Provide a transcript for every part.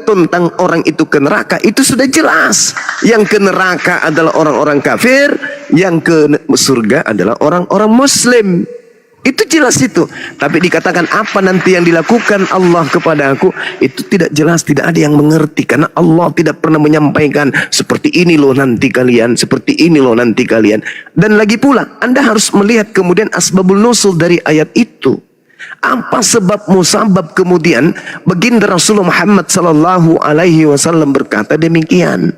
tentang orang itu ke neraka itu sudah jelas. Yang ke neraka adalah orang-orang kafir, yang ke surga adalah orang-orang muslim. Itu jelas itu. Tapi dikatakan apa nanti yang dilakukan Allah kepada aku, itu tidak jelas, tidak ada yang mengerti. Karena Allah tidak pernah menyampaikan seperti ini loh nanti kalian, seperti ini loh nanti kalian. Dan lagi pula Anda harus melihat kemudian asbabul nusul dari ayat itu. Apa sebab musabab kemudian baginda Rasulullah Muhammad sallallahu alaihi wasallam berkata demikian.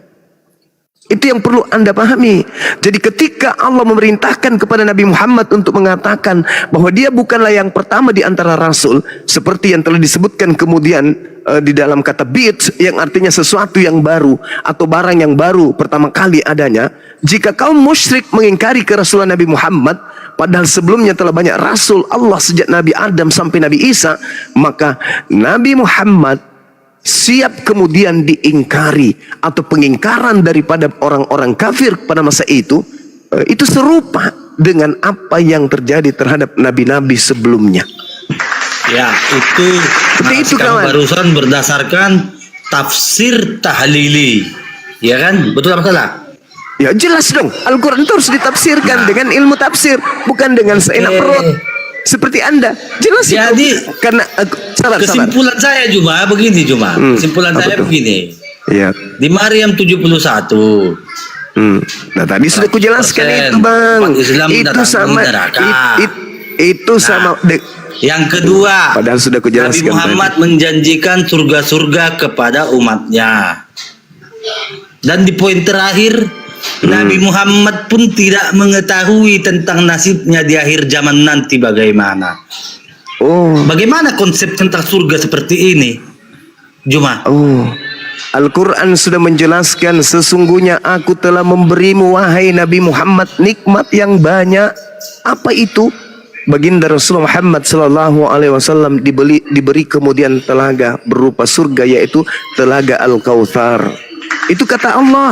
Itu yang perlu Anda pahami. Jadi ketika Allah memerintahkan kepada Nabi Muhammad untuk mengatakan bahwa dia bukanlah yang pertama di antara rasul, seperti yang telah disebutkan kemudian di dalam kata bid, yang artinya sesuatu yang baru atau barang yang baru pertama kali adanya. Jika kaum musyrik mengingkari kerasulan Nabi Muhammad, padahal sebelumnya telah banyak rasul Allah sejak Nabi Adam sampai Nabi Isa, maka Nabi Muhammad siap kemudian diingkari, atau pengingkaran daripada orang-orang kafir pada masa itu serupa dengan apa yang terjadi terhadap nabi-nabi sebelumnya. Ya, itu kawan, barusan berdasarkan tafsir tahlili, ya kan? Betul apa salah? Ya jelas dong, Al-Quran itu harus ditafsirkan dengan ilmu tafsir, bukan dengan seenak perut seperti Anda. Jelas. Jadi itu. Karena kesimpulan saya cuma begini, kesimpulan saya begini. Ya. Di Maryam 71. Nah tadi sudah kujelaskan itu, Bang. Itu sama itu sama. Yang kedua, padahal sudah kujelaskan, Nabi Muhammad tadi menjanjikan surga-surga kepada umatnya. Dan di poin terakhir, Nabi Muhammad pun tidak mengetahui tentang nasibnya di akhir zaman nanti bagaimana. Bagaimana konsep tentang surga seperti ini, Juma? Al-Quran sudah menjelaskan, sesungguhnya aku telah memberimu wahai Nabi Muhammad nikmat yang banyak. Apa itu? Baginda Rasulullah Muhammad sallallahu alaihi wasallam diberi kemudian telaga berupa surga, yaitu telaga Al-Kautsar. Itu kata Allah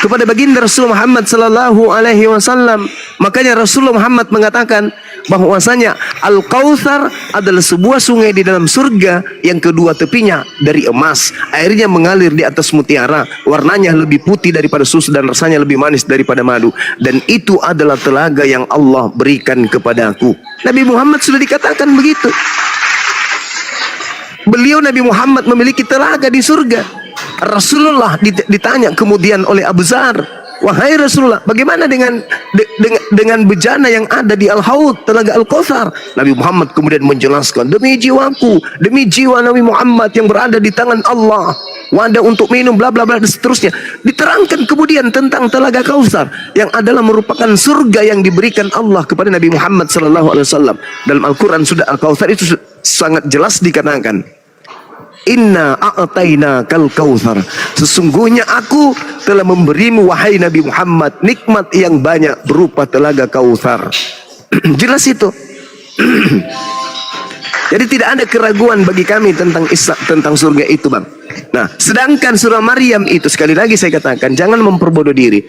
kepada baginda Rasulullah Muhammad sallallahu alaihi wasallam. Makanya Rasulullah Muhammad mengatakan bahwasanya Al-Kautsar adalah sebuah sungai di dalam surga yang kedua tepinya dari emas, airnya mengalir di atas mutiara, warnanya lebih putih daripada susu dan rasanya lebih manis daripada madu, dan itu adalah telaga yang Allah berikan kepadaku. Nabi Muhammad sudah dikatakan begitu. Beliau Nabi Muhammad memiliki telaga di surga. Rasulullah ditanya kemudian oleh Abu Dzar, wahai Rasulullah, bagaimana dengan bejana yang ada di Al-Haud, telaga Al-Kautsar? Nabi Muhammad kemudian menjelaskan, demi jiwaku, demi jiwa Nabi Muhammad yang berada di tangan Allah, wadah untuk minum, bla bla bla dan seterusnya. Diterangkan kemudian tentang telaga Kautsar yang adalah merupakan surga yang diberikan Allah kepada Nabi Muhammad sallallahu alaihi wasallam. Dalam Al-Quran sudah Al-Kautsar itu sangat jelas dikatakan, Inna a'tayna kal kautsar, sesungguhnya aku telah memberimu wahai Nabi Muhammad nikmat yang banyak berupa telaga Kautsar. Jelas itu. Jadi tidak ada keraguan bagi kami tentang surga itu, Bang. Nah, sedangkan surah Maryam itu, sekali lagi saya katakan, jangan memperbodoh diri.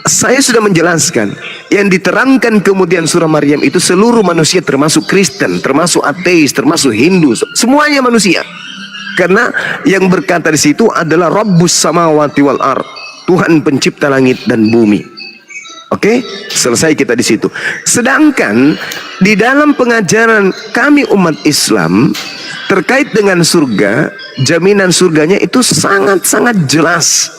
Saya sudah menjelaskan, yang diterangkan kemudian surah Maryam itu seluruh manusia, termasuk Kristen, termasuk ateis, termasuk Hindu, semuanya manusia. Karena yang berkata di situ adalah Rabbus samawati wal ard, Tuhan pencipta langit dan bumi. Oke, selesai kita di situ. Sedangkan di dalam pengajaran kami umat Islam terkait dengan surga, jaminan surganya itu sangat-sangat jelas.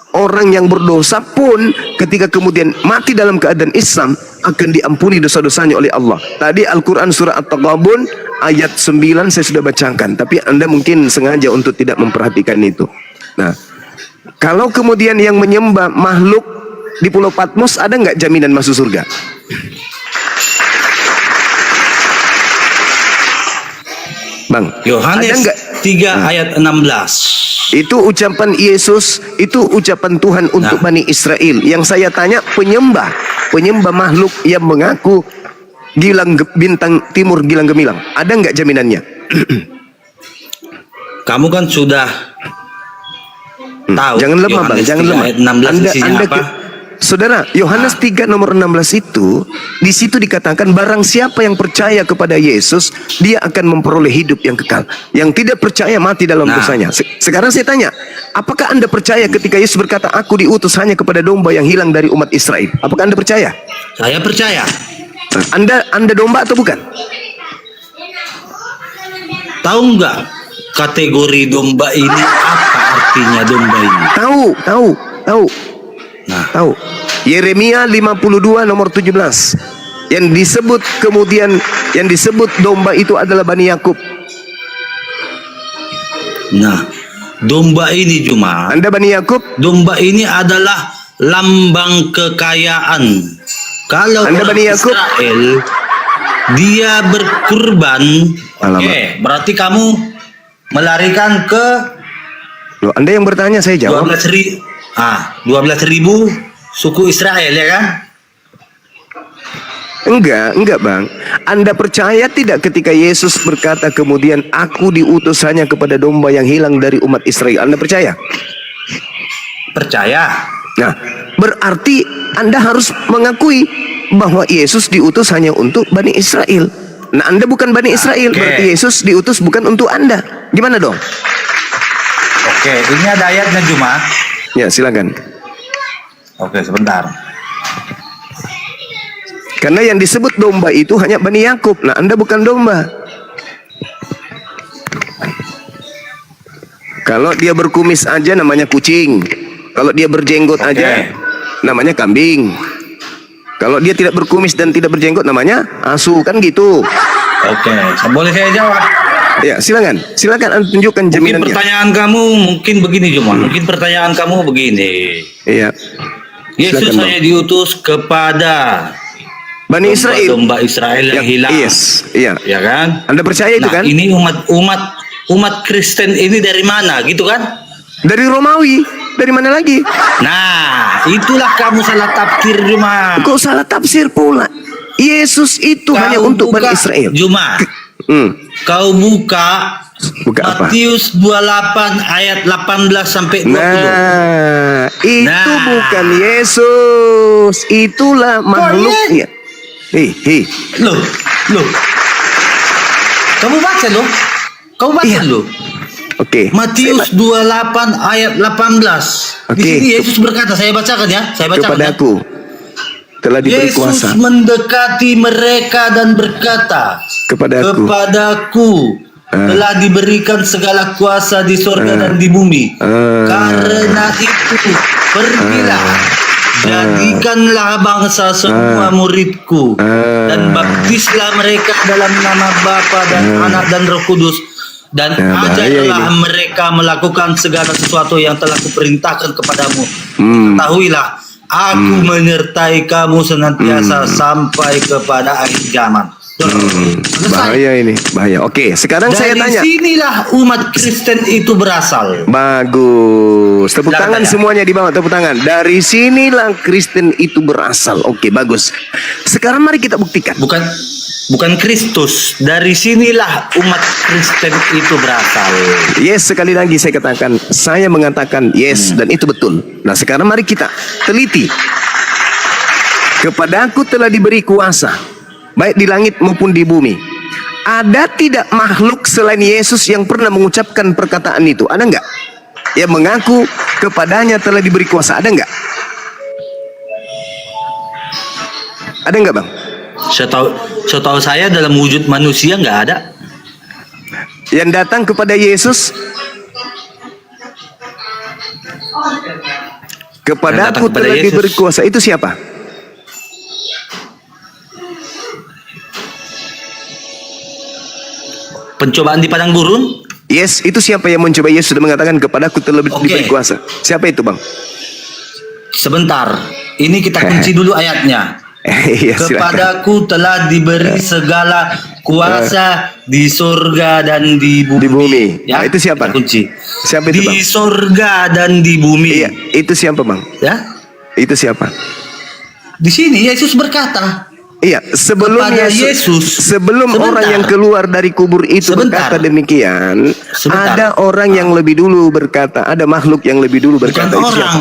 Orang yang berdosa pun ketika kemudian mati dalam keadaan Islam akan diampuni dosa-dosanya oleh Allah. Tadi Al-Quran surah At-Taghabun ayat 9 saya sudah bacakan, tapi Anda mungkin sengaja untuk tidak memperhatikan itu. Nah, kalau kemudian yang menyembah makhluk di Pulau Patmos, ada nggak jaminan masuk surga? Bang, Yohanes 3 ayat 16. Itu ucapan Yesus, itu ucapan Tuhan untuk Bani Israel. Yang saya tanya, penyembah makhluk yang mengaku bintang timur gilang gemilang, ada nggak jaminannya? Kamu kan sudah tahu. Jangan lemah, Bang, jangan lemah. Ayat 16 isinya apa? Saudara, Yohanes 3 nomor 16 itu, di situ dikatakan barang siapa yang percaya kepada Yesus, dia akan memperoleh hidup yang kekal. Yang tidak percaya mati dalam dosanya. Sekarang saya tanya, apakah Anda percaya ketika Yesus berkata, aku diutus hanya kepada domba yang hilang dari umat Israel? Apakah Anda percaya? Saya percaya. Anda domba atau bukan? Tahu nggak kategori domba ini, apa artinya domba ini? Tahu. Nah, Tahu. Yeremia 52 nomor 17. Yang disebut kemudian, yang disebut domba itu adalah Bani Yakub. nah, domba ini cuma, Anda Bani Yakub? domba ini adalah lambang kekayaan. Kalau Anda orang Bani Yakub? Israel dia berkurban, Alamak. berarti kamu melarikan ke Loh, Anda yang bertanya, saya jawab. 12.000 suku Israel, ya kan? Enggak Bang. Anda percaya tidak ketika Yesus berkata kemudian aku diutus hanya kepada domba yang hilang dari umat Israel? Anda percaya? Percaya. Nah, berarti Anda harus mengakui bahwa Yesus diutus hanya untuk Bani Israel. Nah, Anda bukan Bani Israel, Oke. berarti Yesus diutus bukan untuk Anda. Gimana dong? Oke, ini ada ayatnya cuma. Ya, silakan. Oke, sebentar. Karena yang disebut domba itu hanya Bani Yakub. Nah, Anda bukan domba. Kalau dia berkumis aja namanya kucing. Kalau dia berjenggot aja namanya kambing. Kalau dia tidak berkumis dan tidak berjenggot namanya asu, kan gitu. Oke, boleh saya jawab? Ya, silakan. Silakan Anda tunjukkan Mungkin jaminannya. pertanyaan kamu mungkin begini cuma. Mungkin pertanyaan kamu begini. Iya. Yesus Silakan, hanya diutus kepada Bani Israel. domba Israel yang hilang. Yes, iya. Ya kan? Anda percaya itu Nah, kan? ini umat Kristen ini dari mana gitu kan? Dari Romawi. Dari mana lagi? Nah, itulah kamu salah tafsir cuma. Kok salah tafsir pula? Yesus itu hanya untuk Bani Israel. Cuma. Kau buka Buka apa? Matius 28 ayat 18 sampai 20. Nah, itu Nah. bukan Yesus. Itulah makhluknya. Hei. Loh. Kamu baca loh. Iya. Loh. Oke. Matius 28 ayat 18. Di Oke. sini Yesus berkata, saya bacakan ya. Saya bacakan ya. Kepadaku telah diberi Yesus kuasa. mendekati mereka dan berkata, Kepadaku telah diberikan segala kuasa di surga dan di bumi. Karena itu, pergilah, jadikanlah bangsa semua muridku, dan baptislah mereka dalam nama Bapa dan Anak dan Roh Kudus, dan bahaya ajarlah ini. mereka melakukan segala sesuatu yang telah kuperintahkan kepadamu. Ketahuilah, aku menyertai kamu senantiasa sampai kepada akhir zaman. Selesai. Bahaya ini, bahaya. Oke, sekarang saya Dari tanya. sinilah umat Kristen itu berasal. Bagus. Tepuk Silakan tangan tanya. semuanya di bawah, tepuk tangan. Dari sinilah Kristen itu berasal. Oke, bagus. Sekarang mari kita buktikan. Bukan Kristus. Dari sinilah umat Kristen itu berasal. Yes, sekali lagi saya katakan, saya mengatakan yes dan itu betul. Nah, sekarang mari kita teliti. Kepadaku telah diberi kuasa, baik di langit maupun di bumi. Ada tidak makhluk selain Yesus yang pernah mengucapkan perkataan itu? Ada enggak? Yang mengaku kepadanya telah diberi kuasa, ada enggak? Ada enggak, Bang? Setahu saya dalam wujud manusia nggak ada. Yang datang kepada Yesus, kepadaku kepada telah Yesus. diberi kuasa, itu siapa? Pencobaan di padang gurun. Yes, itu siapa yang mencoba Yesus dan mengatakan kepadaku telah diberi kuasa? Siapa itu, Bang? Sebentar. Ini kita kunci dulu ayatnya. Iya, silakan. Kepadaku telah diberi segala kuasa di surga dan di bumi. Di bumi. Ya, Nah, itu siapa? kita kunci. Siapa itu, Bang? Di surga dan di bumi. Iya, itu siapa, Bang? Ya. Itu siapa? Di sini Yesus berkata, Iya, sebelum kepada Yesus, Yesus. sebelum Sebentar. orang yang keluar dari kubur itu Sebentar. berkata demikian, Sebentar. ada orang yang lebih dulu berkata, ada makhluk yang lebih dulu bukan berkata. Itu siapa? orang.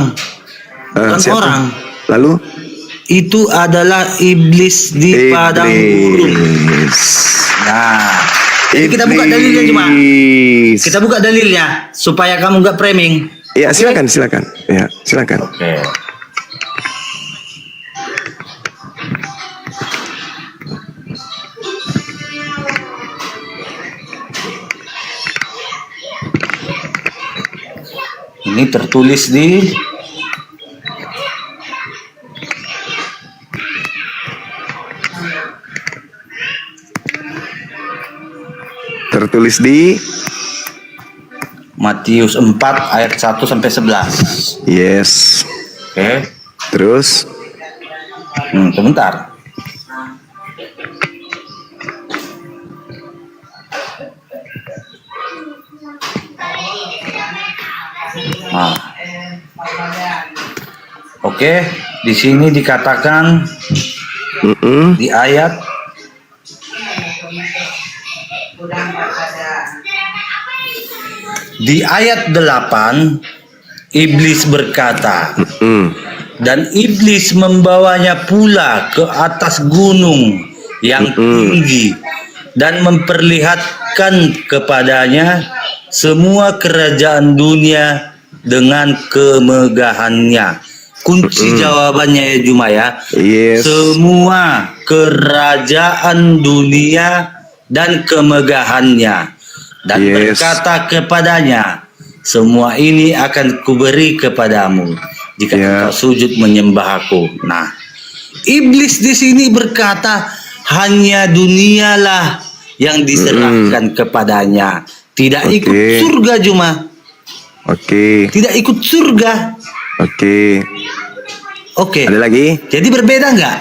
Bukan siapa? orang. Lalu itu adalah iblis di padang gurun. iblis. Nah, jadi kita buka dalilnya cuma. Iblis. Kita buka dalilnya supaya kamu nggak framing. Ya, Oke? silakan. Ya, silakan. Oke. Ini tertulis di Tertulis di Matius 4 ayat 1 sampai 11. yes. Oke. Terus Sebentar. Nah. Oke, di sini dikatakan mm-mm. di ayat di ayat 8 iblis berkata, dan iblis membawanya pula ke atas gunung yang tinggi dan memperlihatkan kepadanya semua kerajaan dunia dengan kemegahannya. Kunci jawabannya ya Juma ya. Yes. Semua kerajaan dunia dan kemegahannya. Dan Yes. berkata kepadanya, semua ini akan kuberi kepadamu jika Ya. engkau sujud menyembah aku. Nah, iblis di sini berkata hanya dunialah yang diserahkan kepadanya. Tidak ikut Oke. surga Juma. Oke. Tidak ikut surga. Oke. Oke. Ada lagi? Jadi berbeda nggak?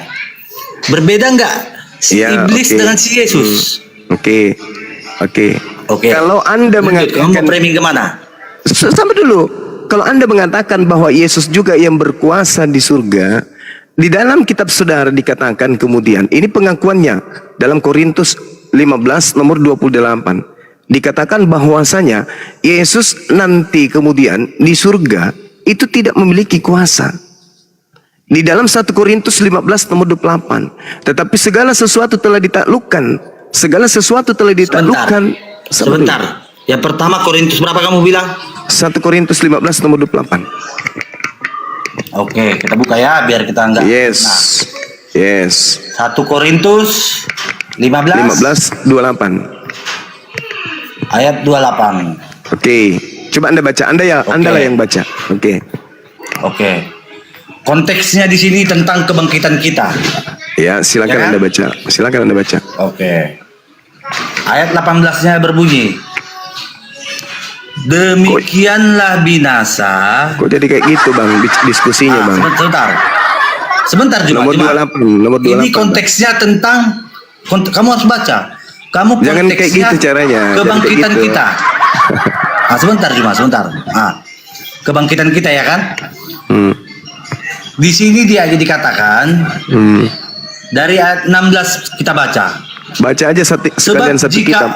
Berbeda nggak si Ya, iblis oke. dengan si Yesus? Oke. Oke. Oke. Kalau Anda Lanjut, kamu mau mengatakan framing kemana? sampai dulu. Kalau Anda mengatakan bahwa Yesus juga yang berkuasa di surga, di dalam kitab saudara dikatakan kemudian, ini pengakuannya dalam Korintus 15 nomor 28. Dikatakan bahwasanya Yesus nanti kemudian di surga itu tidak memiliki kuasa. Di dalam 1 Korintus 15 nomor 28. Tetapi segala sesuatu telah ditaklukkan. Segala sesuatu telah ditaklukkan. Sebentar. Yang pertama Korintus berapa kamu bilang? 1 Korintus 15 nomor 28. Oke, kita buka ya biar kita enggak. Yes. Nah, Yes. 1 Korintus 15 15:28. ayat 28. Oke. Coba Anda baca. Anda ya, Oke. Anda lah yang baca. Oke. Oke. Konteksnya di sini tentang kebangkitan kita. Ya, silakan Ya kan? Anda baca. Silakan Anda baca. Oke. Ayat 18-nya berbunyi, demikianlah binasa. Kok jadi kayak gitu, Bang, diskusinya, Bang? Sebentar. Sebentar Juma. Nomor Juma. 28, nomor 28. Ini konteksnya tentang kamu harus baca. Kamu Jangan kayak konteksnya gitu caranya. Jangan kebangkitan kayak gitu. kita. Nah, sebentar Juma, sebentar. Kebangkitan kita ya kan? Hmm. Di sini dia dikatakan Hmm. dari ayat 16 kita baca. Baca aja sekalian satu kitab.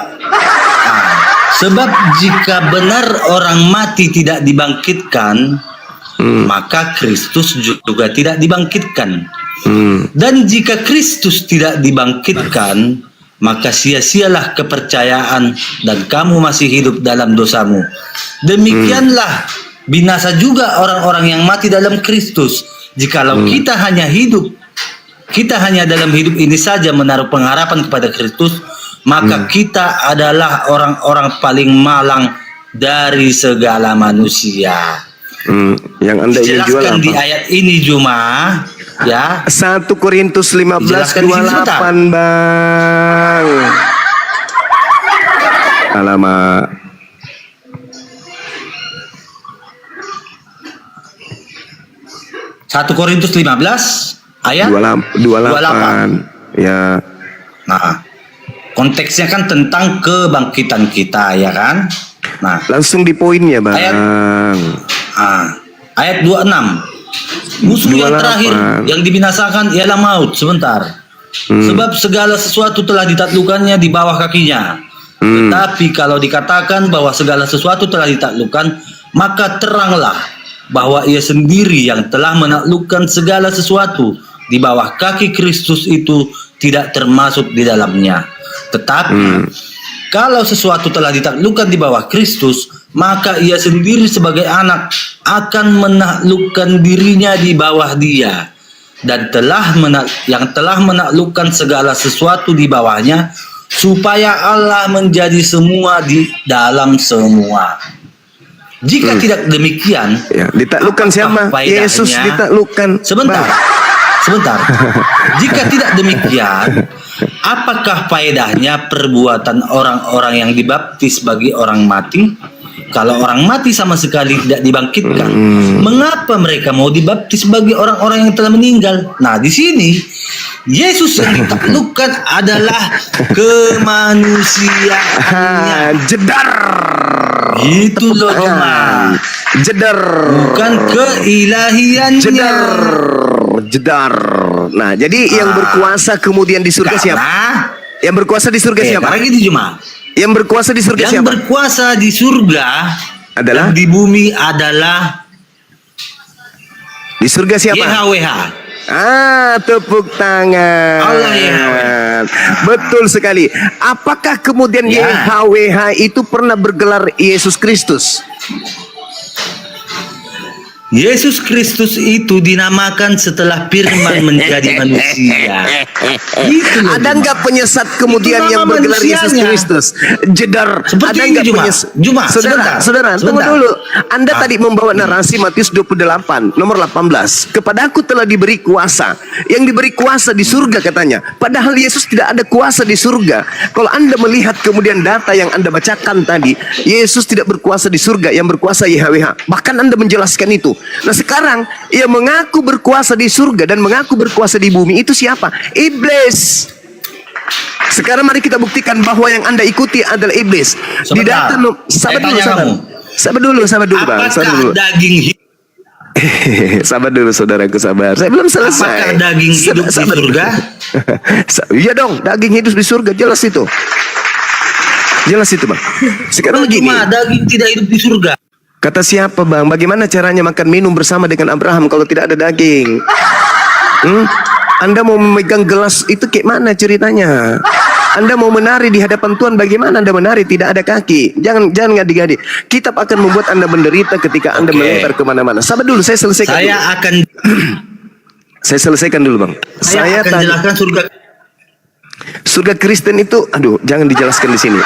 Sebab jika benar orang mati tidak dibangkitkan, maka Kristus juga tidak dibangkitkan. Dan jika Kristus tidak dibangkitkan, maka sia-sialah kepercayaan dan kamu masih hidup dalam dosamu. Demikianlah binasa juga orang-orang yang mati dalam Kristus. Jikalau kita hanya dalam hidup ini saja menaruh pengharapan kepada Kristus, maka kita adalah orang-orang paling malang dari segala manusia. Yang Anda ingin jual Dijelaskan di apa? ayat ini Juma, ya. 1 Korintus Dijelaskan di sini 15:28, Bang. Alamak. Satu Korintus 15 ayat 28. Ya. Nah, konteksnya kan tentang kebangkitan kita, ya kan? Nah, Langsung di poinnya, Bang. ayat 26. Musuh yang 28. terakhir yang dibinasakan ialah maut. Sebentar. Sebab segala sesuatu telah ditaklukkannya di bawah kakinya. Tetapi kalau dikatakan bahwa segala sesuatu telah ditaklukkan, maka teranglah bahwa ia sendiri yang telah menaklukkan segala sesuatu di bawah kaki Kristus itu tidak termasuk di dalamnya. Tetapi kalau sesuatu telah ditaklukkan di bawah Kristus, maka ia sendiri sebagai anak akan menaklukkan dirinya di bawah Dia, dan yang telah menaklukkan segala sesuatu di bawahnya, supaya Allah menjadi semua di dalam semua. Jika tidak demikian, Ya, ditaklukkan apakah siapa? faedahnya? Yesus ditaklukkan. Sebentar. Bang. Sebentar. Jika tidak demikian, apakah faedahnya perbuatan orang-orang yang dibaptis bagi orang mati? Kalau orang mati sama sekali tidak dibangkitkan, mengapa mereka mau dibaptis bagi orang-orang yang telah meninggal? Nah, di sini Yesus yang ditaklukkan adalah kemanusiaannya. Jedar. Itu loh, Jemaah. Jedar. Bukan keilahiannya. Jedar. Nah, jadi yang berkuasa kemudian di surga siapa? Yang berkuasa di surga siapa? Karena gitu, Jemaah. Yang berkuasa di surga Yang siapa? berkuasa di surga Adalah? dan di bumi adalah Di surga siapa? YHWH. Tepuk tangan. Allah YHWH. Betul sekali. Apakah kemudian Ya. YHWH itu pernah bergelar Yesus Kristus? Yesus Kristus itu dinamakan setelah firman menjadi manusia. Gitu loh, Ada Juma. nggak penyesat kemudian Itu yang nama bergelar Yesus manusianya. Kristus? Jedar. Seperti Ada ini, nggak Juma. Juma, Saudara, tunggu sebentar. dulu. Anda tadi membawa narasi Matius 28 nomor 18. Kepadaku telah diberi kuasa. Yang diberi kuasa di surga katanya. Padahal Yesus tidak ada kuasa di surga. Kalau Anda melihat kemudian data yang Anda bacakan tadi, Yesus tidak berkuasa di surga, yang berkuasa YHWH. Bahkan Anda menjelaskan itu. Nah, sekarang yang mengaku berkuasa di surga dan mengaku berkuasa di bumi itu siapa? Iblis. Sekarang mari kita buktikan bahwa yang Anda ikuti adalah iblis. Di Sebentar. data sabar Saya dulu, tanya sabar. kamu. Sabar dulu, Bang. Sabar dulu. Apakah daging hidup Sabar dulu, saudaraku, sabar. Saya belum selesai. Apakah daging hidup di surga? Iya dong, daging hidup di surga, jelas itu. Jelas itu, Bang. Sekarang begini. Cuma daging tidak hidup di surga. Kata siapa, Bang? Bagaimana caranya makan minum bersama dengan Abraham kalau tidak ada daging? Anda mau memegang gelas itu kayak mana ceritanya? Anda mau menari di hadapan Tuhan, bagaimana Anda menari tidak ada kaki? Jangan ngadi-ngadi. Kitab akan membuat Anda menderita ketika Anda Oke. melempar kemana-mana. Sabar dulu, saya selesaikan dulu. Saya selesaikan dulu, Bang. Saya akan tadi- jelaskan Surga Kristen itu, aduh, jangan dijelaskan di sini.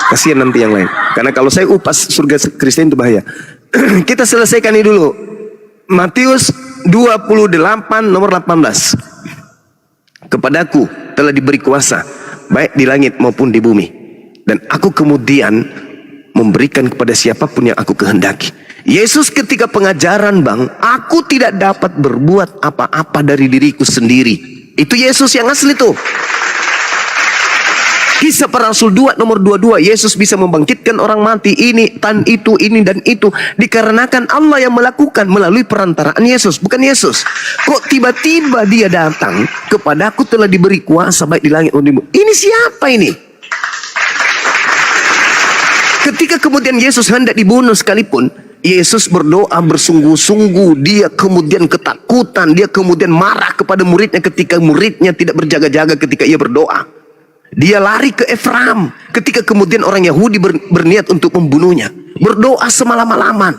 Kasihan nanti yang lain. Karena kalau saya upas surga Kristen itu bahaya. Kita selesaikan ini dulu. Matius 28 nomor 18. Kepadaku telah diberi kuasa, baik di langit maupun di bumi. Dan aku kemudian memberikan kepada siapapun yang aku kehendaki. Yesus ketika pengajaran, Bang, aku tidak dapat berbuat apa-apa dari diriku sendiri. Itu Yesus yang asli tuh. Kisah para Rasul 2 nomor 22, Yesus bisa membangkitkan orang mati, ini dan itu dikarenakan Allah yang melakukan melalui perantaraan Yesus, bukan Yesus. Kok tiba-tiba dia datang, kepadaku telah diberi kuasa baik di langit maupun di bumi. Ini siapa ini? Ketika kemudian Yesus hendak dibunuh sekalipun, Yesus berdoa bersungguh-sungguh. Dia kemudian ketakutan, dia kemudian marah kepada muridnya ketika muridnya tidak berjaga-jaga ketika ia berdoa. Dia lari ke Efraim ketika kemudian orang Yahudi berniat untuk membunuhnya. Berdoa semalam-malaman.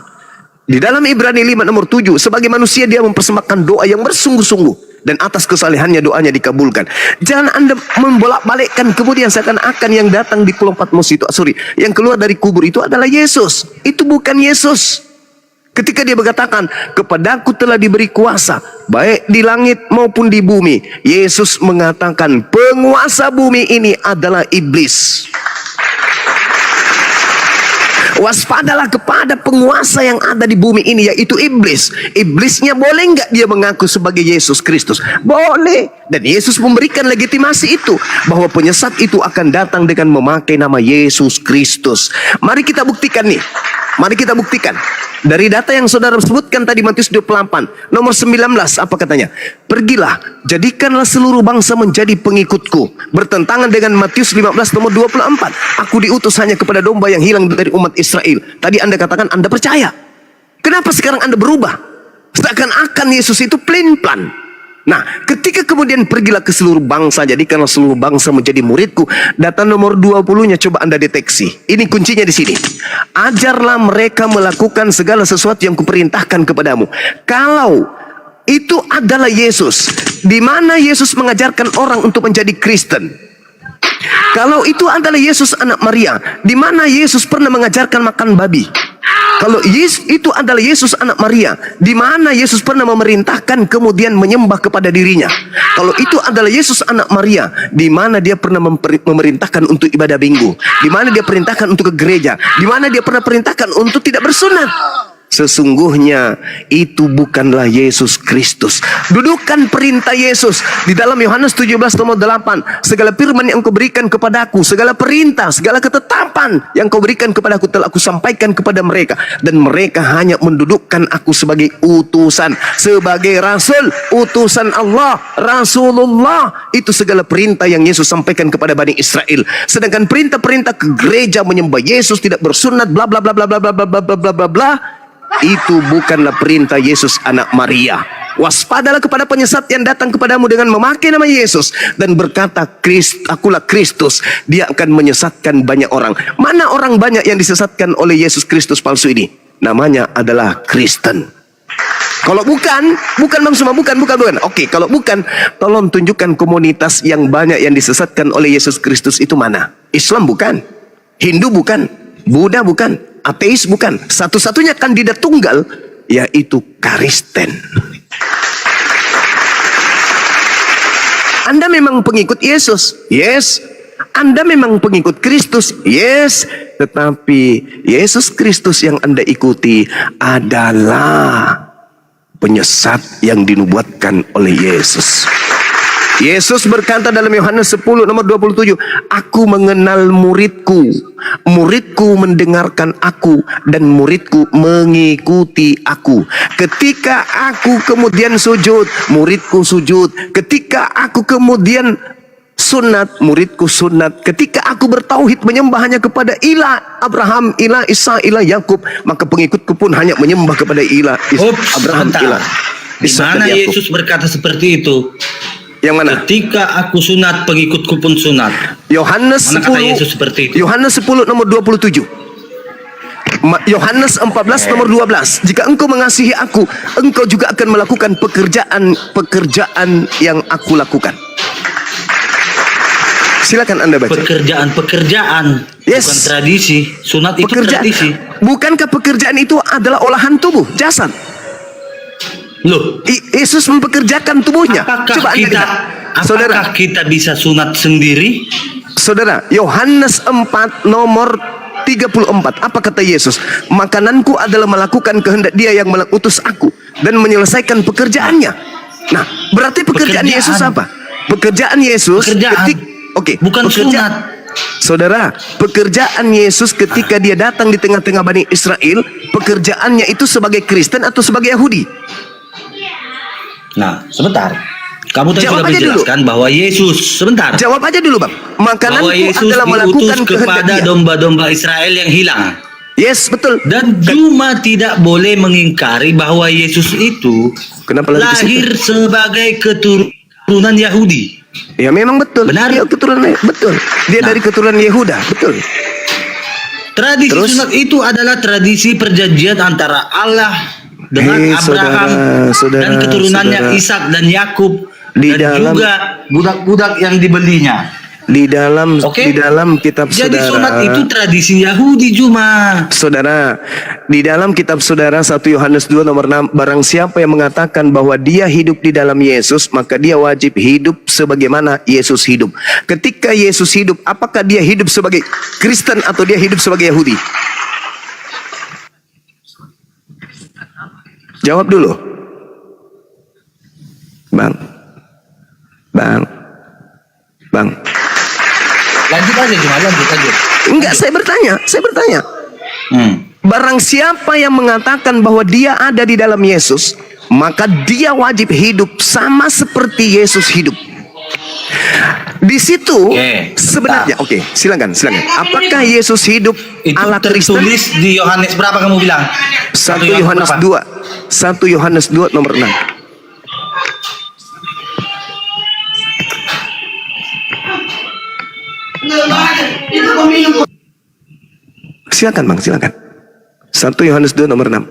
Di dalam Ibrani 5 nomor 7, sebagai manusia dia mempersembahkan doa yang bersungguh-sungguh. Dan atas kesalehannya doanya dikabulkan. Jangan Anda membolak-balikkan kemudian seakan-akan yang datang di pulau Patmos itu, yang keluar dari kubur itu adalah Yesus. Itu bukan Yesus. Ketika dia berkatakan, kepadaku telah diberi kuasa, baik di langit maupun di bumi. Yesus mengatakan, penguasa bumi ini adalah iblis. Waspadalah kepada penguasa yang ada di bumi ini, yaitu iblis. Iblisnya boleh nggak dia mengaku sebagai Yesus Kristus? Boleh. Dan Yesus memberikan legitimasi itu, bahwa penyesat itu akan datang dengan memakai nama Yesus Kristus. Mari kita buktikan nih. Mari kita buktikan. Dari data yang saudara sebutkan tadi, Matius 28 nomor 19, apa katanya? Pergilah, jadikanlah seluruh bangsa menjadi pengikutku. Bertentangan dengan Matius 15 nomor 24. Aku diutus hanya kepada domba yang hilang dari umat Israel. Tadi Anda katakan Anda percaya. Kenapa sekarang Anda berubah? Seakan-akan Yesus itu plan. Nah, ketika kemudian pergilah ke seluruh bangsa, jadikanlah seluruh bangsa menjadi muridku. Data nomor 20-nya coba Anda deteksi. Ini kuncinya di sini. Ajarlah mereka melakukan segala sesuatu yang kuperintahkan kepadamu. Kalau itu adalah Yesus, di mana Yesus mengajarkan orang untuk menjadi Kristen? Kalau itu adalah Yesus anak Maria, di mana Yesus pernah mengajarkan makan babi? Kalau itu adalah Yesus anak Maria, di mana Yesus pernah memerintahkan kemudian menyembah kepada dirinya? Kalau itu adalah Yesus anak Maria, di mana dia pernah memerintahkan untuk ibadah minggu? Di mana dia perintahkan untuk ke gereja? Di mana dia pernah perintahkan untuk tidak bersunat? Sesungguhnya itu bukanlah Yesus Kristus. Dudukan perintah Yesus di dalam Yohanes 17 nomor 8. Segala firman yang kau berikan kepadaku, segala perintah, segala ketetapan yang kau berikan kepadaku telah aku sampaikan kepada mereka. Dan mereka hanya mendudukkan aku sebagai utusan, sebagai rasul, utusan Allah, Rasulullah. Itu segala perintah yang Yesus sampaikan kepada Bani Israel. Sedangkan perintah-perintah ke gereja, menyembah Yesus, tidak bersunat, bla bla bla bla bla bla bla bla bla bla bla, itu bukanlah perintah Yesus anak Maria. Waspadalah kepada penyesat yang datang kepadamu dengan memakai nama Yesus dan berkata, akulah Kristus. Dia akan menyesatkan banyak orang. Mana orang banyak yang disesatkan oleh Yesus Kristus palsu ini? Namanya adalah Kristen. Kalau bukan Bang Suma, bukan. Oke, kalau bukan, tolong tunjukkan komunitas yang banyak yang disesatkan oleh Yesus Kristus itu mana? Islam bukan, Hindu bukan, Buddha bukan, ateis bukan. Satu-satunya kandidat tunggal yaitu Kristen. Anda memang pengikut Yesus, yes. Anda memang pengikut Kristus, yes. Tetapi Yesus Kristus yang Anda ikuti adalah penyesat yang dinubuatkan oleh Yesus. Yesus berkata dalam Yohanes 10 nomor 27, aku mengenal muridku, muridku mendengarkan aku, dan muridku mengikuti aku. Ketika aku kemudian sujud, muridku sujud. Ketika aku kemudian sunat, muridku sunat. Ketika aku bertauhid menyembah hanya kepada ilah Abraham, ilah Isa, ilah Yakub, maka pengikutku pun hanya menyembah kepada ilah Abraham, ilah Isa. Di mana Yesus berkata seperti itu? Yang mana? Ketika aku sunat, pengikutku pun sunat. Yohanes 10. Yesus seperti itu? Yohanes 10 nomor 27. Yohanes 14 nomor 12. Jika engkau mengasihi aku, engkau juga akan melakukan pekerjaan yang aku lakukan. Silakan Anda baca. Pekerjaan. Yes. Bukan tradisi. Sunat itu tradisi. Bukankah pekerjaan itu adalah olahan tubuh, jasad? Loh, Yesus mempekerjakan tubuhnya. Coba Anda lihat. Saudara, apakah kita bisa sunat sendiri? Saudara, Yohanes 4 nomor 34. Apa kata Yesus? Makananku adalah melakukan kehendak Dia yang mengutus aku dan menyelesaikan pekerjaannya. Nah, berarti pekerjaan Yesus apa? Pekerjaan Yesus bukan sunat. Saudara, pekerjaan Yesus ketika Dia datang di tengah-tengah Bani Israel, pekerjaannya itu sebagai Kristen atau sebagai Yahudi? Nah, sebentar. Kamu tadi Jawab sudah menjelaskan bahwa Yesus, sebentar. Jawab aja dulu, Bang. Makananku adalah melakukan kehendak Dia. Domba-domba Israel yang hilang. Yes, betul. Dan cuma tidak boleh mengingkari bahwa Yesus itu lahir sebagai keturunan Yahudi. Ya memang betul. Benar. Dia keturunan, betul. Dia dari keturunan Yehuda, betul. Tradisi sunat itu adalah tradisi perjanjian antara Allah dengan Abraham dan keturunannya Ishak dan Yakub, dan juga budak-budak yang dibelinya. Di dalam kitab Jadi saudara. sunat itu tradisi Yahudi cuma. Saudara, di dalam kitab saudara 1 Yohanes 2 nomor 6, barang siapa yang mengatakan bahwa dia hidup di dalam Yesus, maka dia wajib hidup sebagaimana Yesus hidup. Ketika Yesus hidup, apakah dia hidup sebagai Kristen atau dia hidup sebagai Yahudi? Jawab dulu. Bang. Lanjut aja. Enggak, saya bertanya. Barang siapa yang mengatakan bahwa dia ada di dalam Yesus, maka dia wajib hidup sama seperti Yesus hidup. Di situ Oke, sebenarnya, bentar. oke, silakan. Apakah Yesus hidup Itu ala Kristen? tertulis di Yohanes berapa kamu bilang? 1 Yohanes berapa? 2. 1 Yohanes 2 nomor 6. Silakan Bang, silakan. 1 Yohanes 2 nomor 6.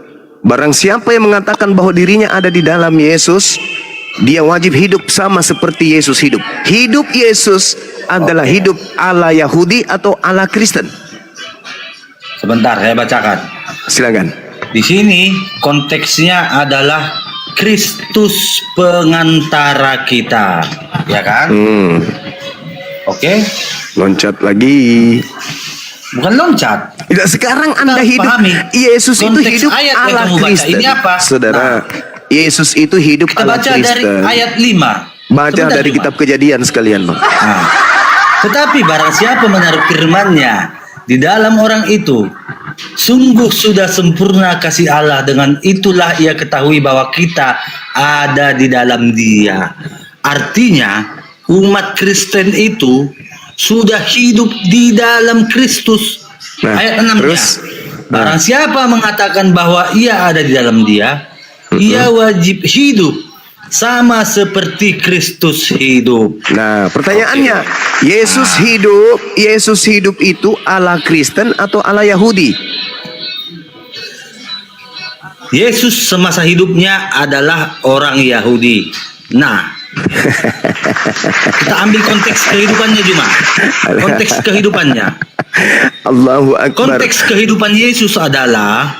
Barang siapa yang mengatakan bahwa dirinya ada di dalam Yesus, dia wajib hidup sama seperti Yesus hidup. Hidup Yesus adalah hidup ala Yahudi atau ala Kristen. Sebentar, saya bacakan. Silakan. Di sini konteksnya adalah Kristus pengantara kita, ya kan? Oke, Loncat lagi. bukan loncat. Tidak, sekarang Anda Kita hidup. pahami Yesus itu konteks hidup ayat yang ala kamu baca Kristen. ini apa? Saudara, Nah, Yesus itu hidup Kita ala baca dari Kristen. ayat 5. Baca Sebentar, dari Juma. kitab Kejadian sekalian, Bang. Nah, tetapi barang siapa menaruh firman-Nya di dalam orang itu, sungguh sudah sempurna kasih Allah. Dengan itulah ia ketahui bahwa kita ada di dalam Dia. Artinya, umat Kristen itu sudah hidup di dalam Kristus. Nah, Ayat 6-nya. terus? Barang siapa mengatakan bahwa ia ada di dalam Dia, ia wajib hidup sama seperti Kristus hidup. Nah, pertanyaannya, Yesus hidup itu ala Kristen atau ala Yahudi? Yesus semasa hidupnya adalah orang Yahudi. Nah, kita ambil konteks kehidupannya Juma. Konteks kehidupannya. Allahu Akbar. Konteks kehidupan Yesus adalah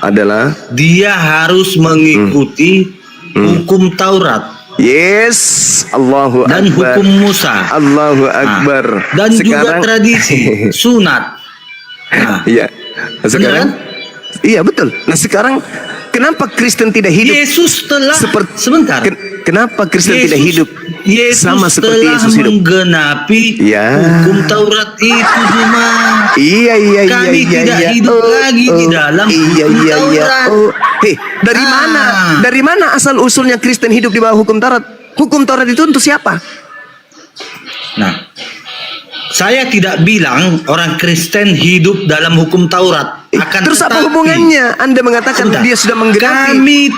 dia harus mengikuti hukum Taurat Yes, Allahu dan Akbar. hukum Musa. Allahu Akbar. Dan juga tradisi, sunat. Nah, Iya. Sekarang, benar? iya betul. Nah sekarang, kenapa Kristen tidak hidup? Yesus telah sebentar. Kenapa Kristen tidak hidup Yesus sama seperti telah Yesus hidup? menggenapi Ya. hukum Taurat itu cuma Iya. kami tidak hidup lagi di dalam hukum Taurat. Hei, dari Ah. mana? Dari mana asal usulnya Kristen hidup di bawah hukum Taurat? Hukum Taurat itu untuk siapa? Nah, saya tidak bilang orang Kristen hidup dalam hukum Taurat. Akan Terus apa tetapi, hubungannya? Anda mengatakan sebentar. dia sudah menggenapi.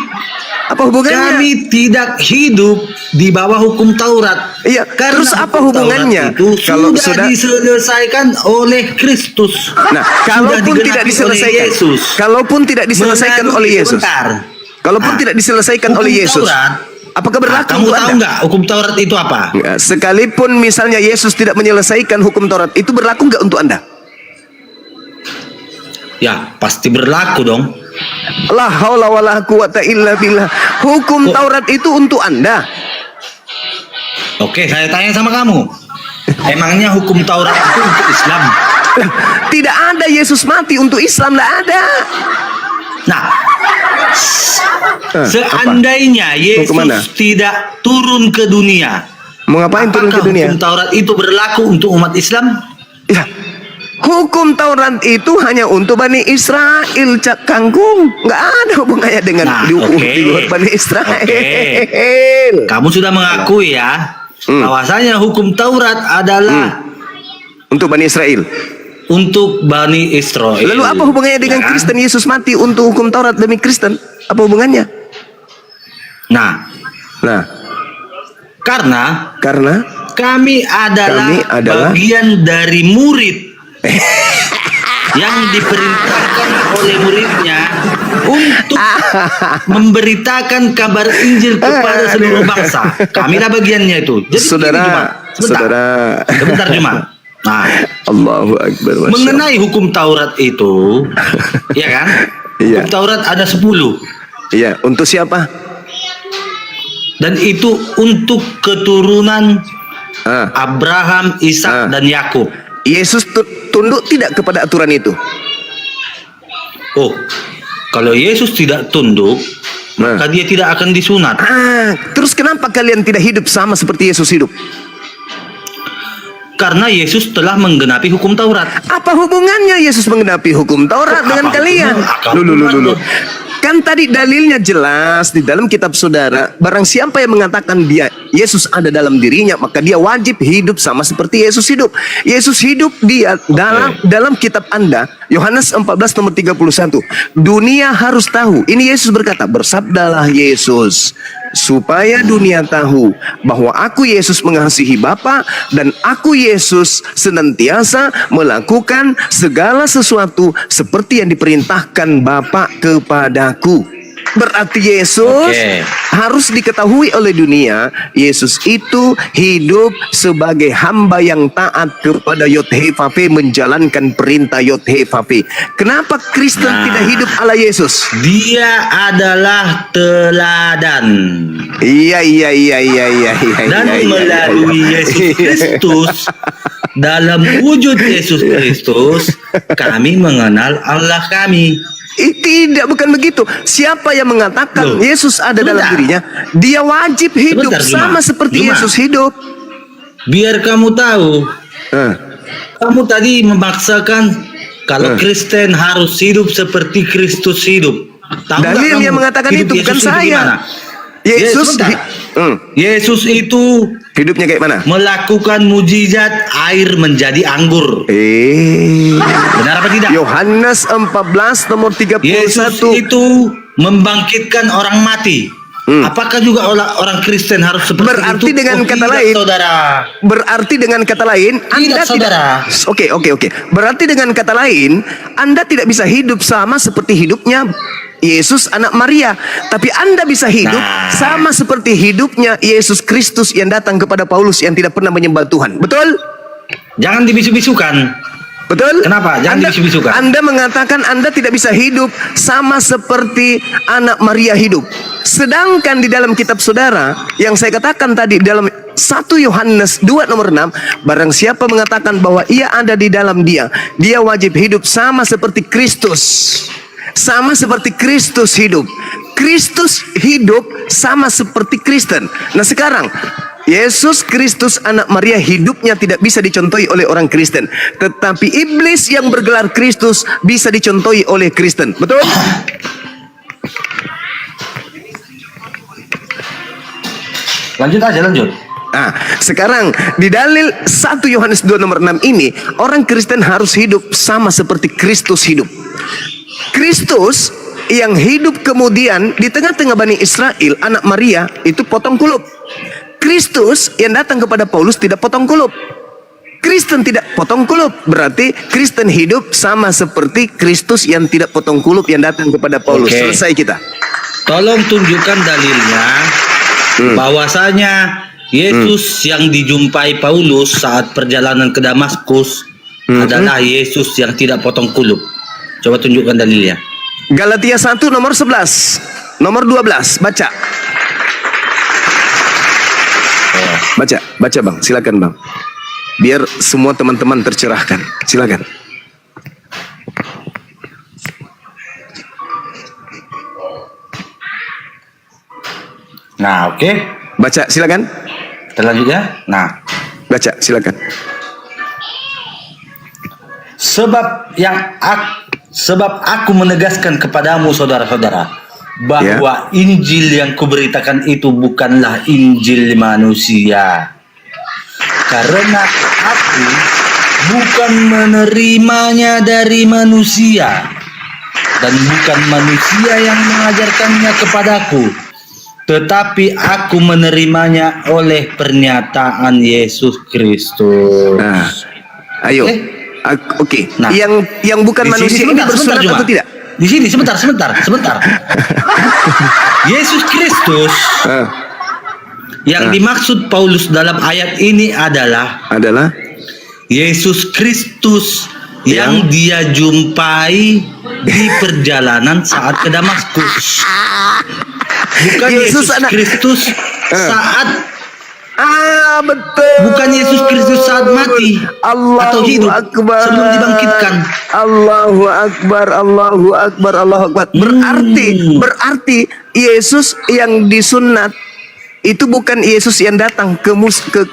Apa hubungannya? Kami tidak hidup di bawah hukum Taurat. Iya, Karena terus apa hukum Taurat hubungannya? itu Kalau sudah diselesaikan oleh Kristus. Nah, kalaupun tidak diselesaikan, kalaupun tidak diselesaikan oleh Yesus, kalaupun tidak diselesaikan oleh Yesus, apakah berlaku kamu untuk tahu Anda? nggak hukum Taurat itu apa? Nggak, sekalipun misalnya Yesus tidak menyelesaikan hukum Taurat, itu berlaku nggak untuk Anda? Ya, pasti berlaku dong. La haula wala quwata illa billah. Hukum Taurat itu untuk Anda. Oke, saya tanya sama kamu. Emangnya hukum Taurat itu untuk Islam? Tidak ada Yesus mati untuk Islam, tidak ada. Nah, seandainya kemana? Yesus tidak turun ke dunia, Mau ngapain turun ke apakah dunia? hukum Taurat itu berlaku untuk umat Islam? Ya, hukum Taurat itu hanya untuk Bani Israel, Cak Kangkung. Nggak ada hubungannya dengan Nah, di oke. luar Bani Israel. Kamu sudah mengakui ya, bahwasanya hukum Taurat adalah Untuk Bani Israel. untuk Bani Israel. Lalu apa hubungannya dengan Ya kan? Kristen? Yesus mati untuk hukum Taurat demi Kristen. Apa hubungannya? Nah, Nah, karena karena kami adalah bagian dari murid yang diperintahkan oleh muridnya untuk memberitakan kabar Injil kepada seluruh bangsa. Kamilah bagiannya itu. Jadi saudara, begini, Juma. saudara. Sebentar Juma. Nah, Allahu Akbar. Masya Allah. mengenai hukum Taurat itu, ya kan? Iya. Hukum Taurat ada 10. Iya, untuk siapa? Dan itu untuk keturunan Ah, Abraham, Ishak, dan Yakub. Yesus tunduk tidak kepada aturan itu? Oh, kalau Yesus tidak tunduk, Nah. maka dia tidak akan disunat. Terus kenapa kalian tidak hidup sama seperti Yesus hidup? Karena Yesus telah menggenapi hukum Taurat. Apa hubungannya Yesus menggenapi hukum Taurat dengan Apa kalian? hubungan? Apa Lu. hubungannya? Kan tadi dalilnya jelas di dalam kitab saudara, barang siapa yang mengatakan dia Yesus ada dalam dirinya, maka dia wajib hidup sama seperti Yesus hidup. Yesus hidup dia dalam kitab Anda, Yohanes 14 nomor 31. Dunia harus tahu. Ini Yesus berkata, bersabdalah Yesus, supaya dunia tahu bahwa aku Yesus mengasihi Bapa dan aku Yesus senantiasa melakukan segala sesuatu seperti yang diperintahkan Bapa kepadaku. Berarti Yesus harus diketahui oleh dunia. Yesus itu hidup sebagai hamba yang taat kepada Yod-Heh-Vaveh, menjalankan perintah Yod-Heh-Vaveh. Kenapa Kristen tidak hidup ala Yesus? Dia adalah teladan. Iya. Dan melalui Yesus Kristus, dalam wujud Yesus Kristus, kami mengenal Allah kami. Tidak, bukan begitu. Siapa yang mengatakan Yesus ada dalam dirinya, dia wajib hidup sama seperti Yesus hidup. Biar kamu tahu, kamu tadi memaksakan kalau Kristen harus hidup seperti Kristus hidup. Tahu Dalil yang mengatakan itu bukan saya. Yesus itu hidupnya kayak mana? Melakukan mujizat air menjadi anggur. Benar apa tidak? Yohanes 14 nomor 31. Yesus itu membangkitkan orang mati. Apakah juga orang Kristen harus seperti berarti itu? Dengan kata lain, saudara. Berarti dengan kata lain, Anda saudara. Oke. Berarti dengan kata lain, Anda tidak bisa hidup sama seperti hidupnya Yesus anak Maria, tapi Anda bisa hidup sama seperti hidupnya Yesus Kristus yang datang kepada Paulus yang tidak pernah menyembah Tuhan. Betul? Jangan dibisu-bisukan. Betul? Kenapa? Jangan dibisu-bisukan. Anda mengatakan Anda tidak bisa hidup sama seperti anak Maria hidup. Sedangkan di dalam kitab saudara yang saya katakan tadi dalam 1 Yohanes 2 nomor 6, barang siapa mengatakan bahwa ia ada di dalam dia wajib hidup sama seperti Kristus. Sama seperti Kristus hidup. Kristus hidup sama seperti Kristen. Nah sekarang Yesus Kristus anak Maria hidupnya tidak bisa dicontohi oleh orang Kristen, tetapi iblis yang bergelar Kristus bisa dicontohi oleh Kristen. Betul? Lanjut. Nah, sekarang di dalil 1 Yohanes 2 nomor 6 ini, orang Kristen harus hidup sama seperti Kristus hidup. Kristus yang hidup kemudian di tengah-tengah Bani Israel, anak Maria itu potong kulup. Kristus yang datang kepada Paulus tidak potong kulup. Kristen tidak potong kulup. Berarti Kristen hidup sama seperti Kristus yang tidak potong kulup yang datang kepada Paulus. Selesai kita. Tolong tunjukkan dalilnya bahwasanya Yesus yang dijumpai Paulus saat perjalanan ke Damaskus adalah Yesus yang tidak potong kulup. Coba tunjukkan dalilnya. Galatia 1 nomor 11, nomor 12, baca. Baca Bang, silakan Bang. Biar semua teman-teman tercerahkan. Silakan. Nah, oke. Baca, silakan. Kita lanjut ya. Nah, baca, silakan. Sebab aku menegaskan kepadamu saudara-saudara bahwa Injil yang kuberitakan itu bukanlah Injil manusia. Karena aku bukan menerimanya dari manusia dan bukan manusia yang mengajarkannya kepadaku, tetapi aku menerimanya oleh pernyataan Yesus Kristus. Nah, ayo. Oke. Nah, yang bukan manusia ini bersunat atau tidak? Di sini sebentar. Yesus Kristus yang dimaksud Paulus dalam ayat ini adalah Yesus Kristus yang dia jumpai di perjalanan saat ke Damaskus. Bukan Yesus Kristus saat betul. Bukan Yesus Kristus saat mati atau hidup sebelum dibangkitkan. Allahu Akbar. Berarti Yesus yang disunat itu bukan Yesus yang datang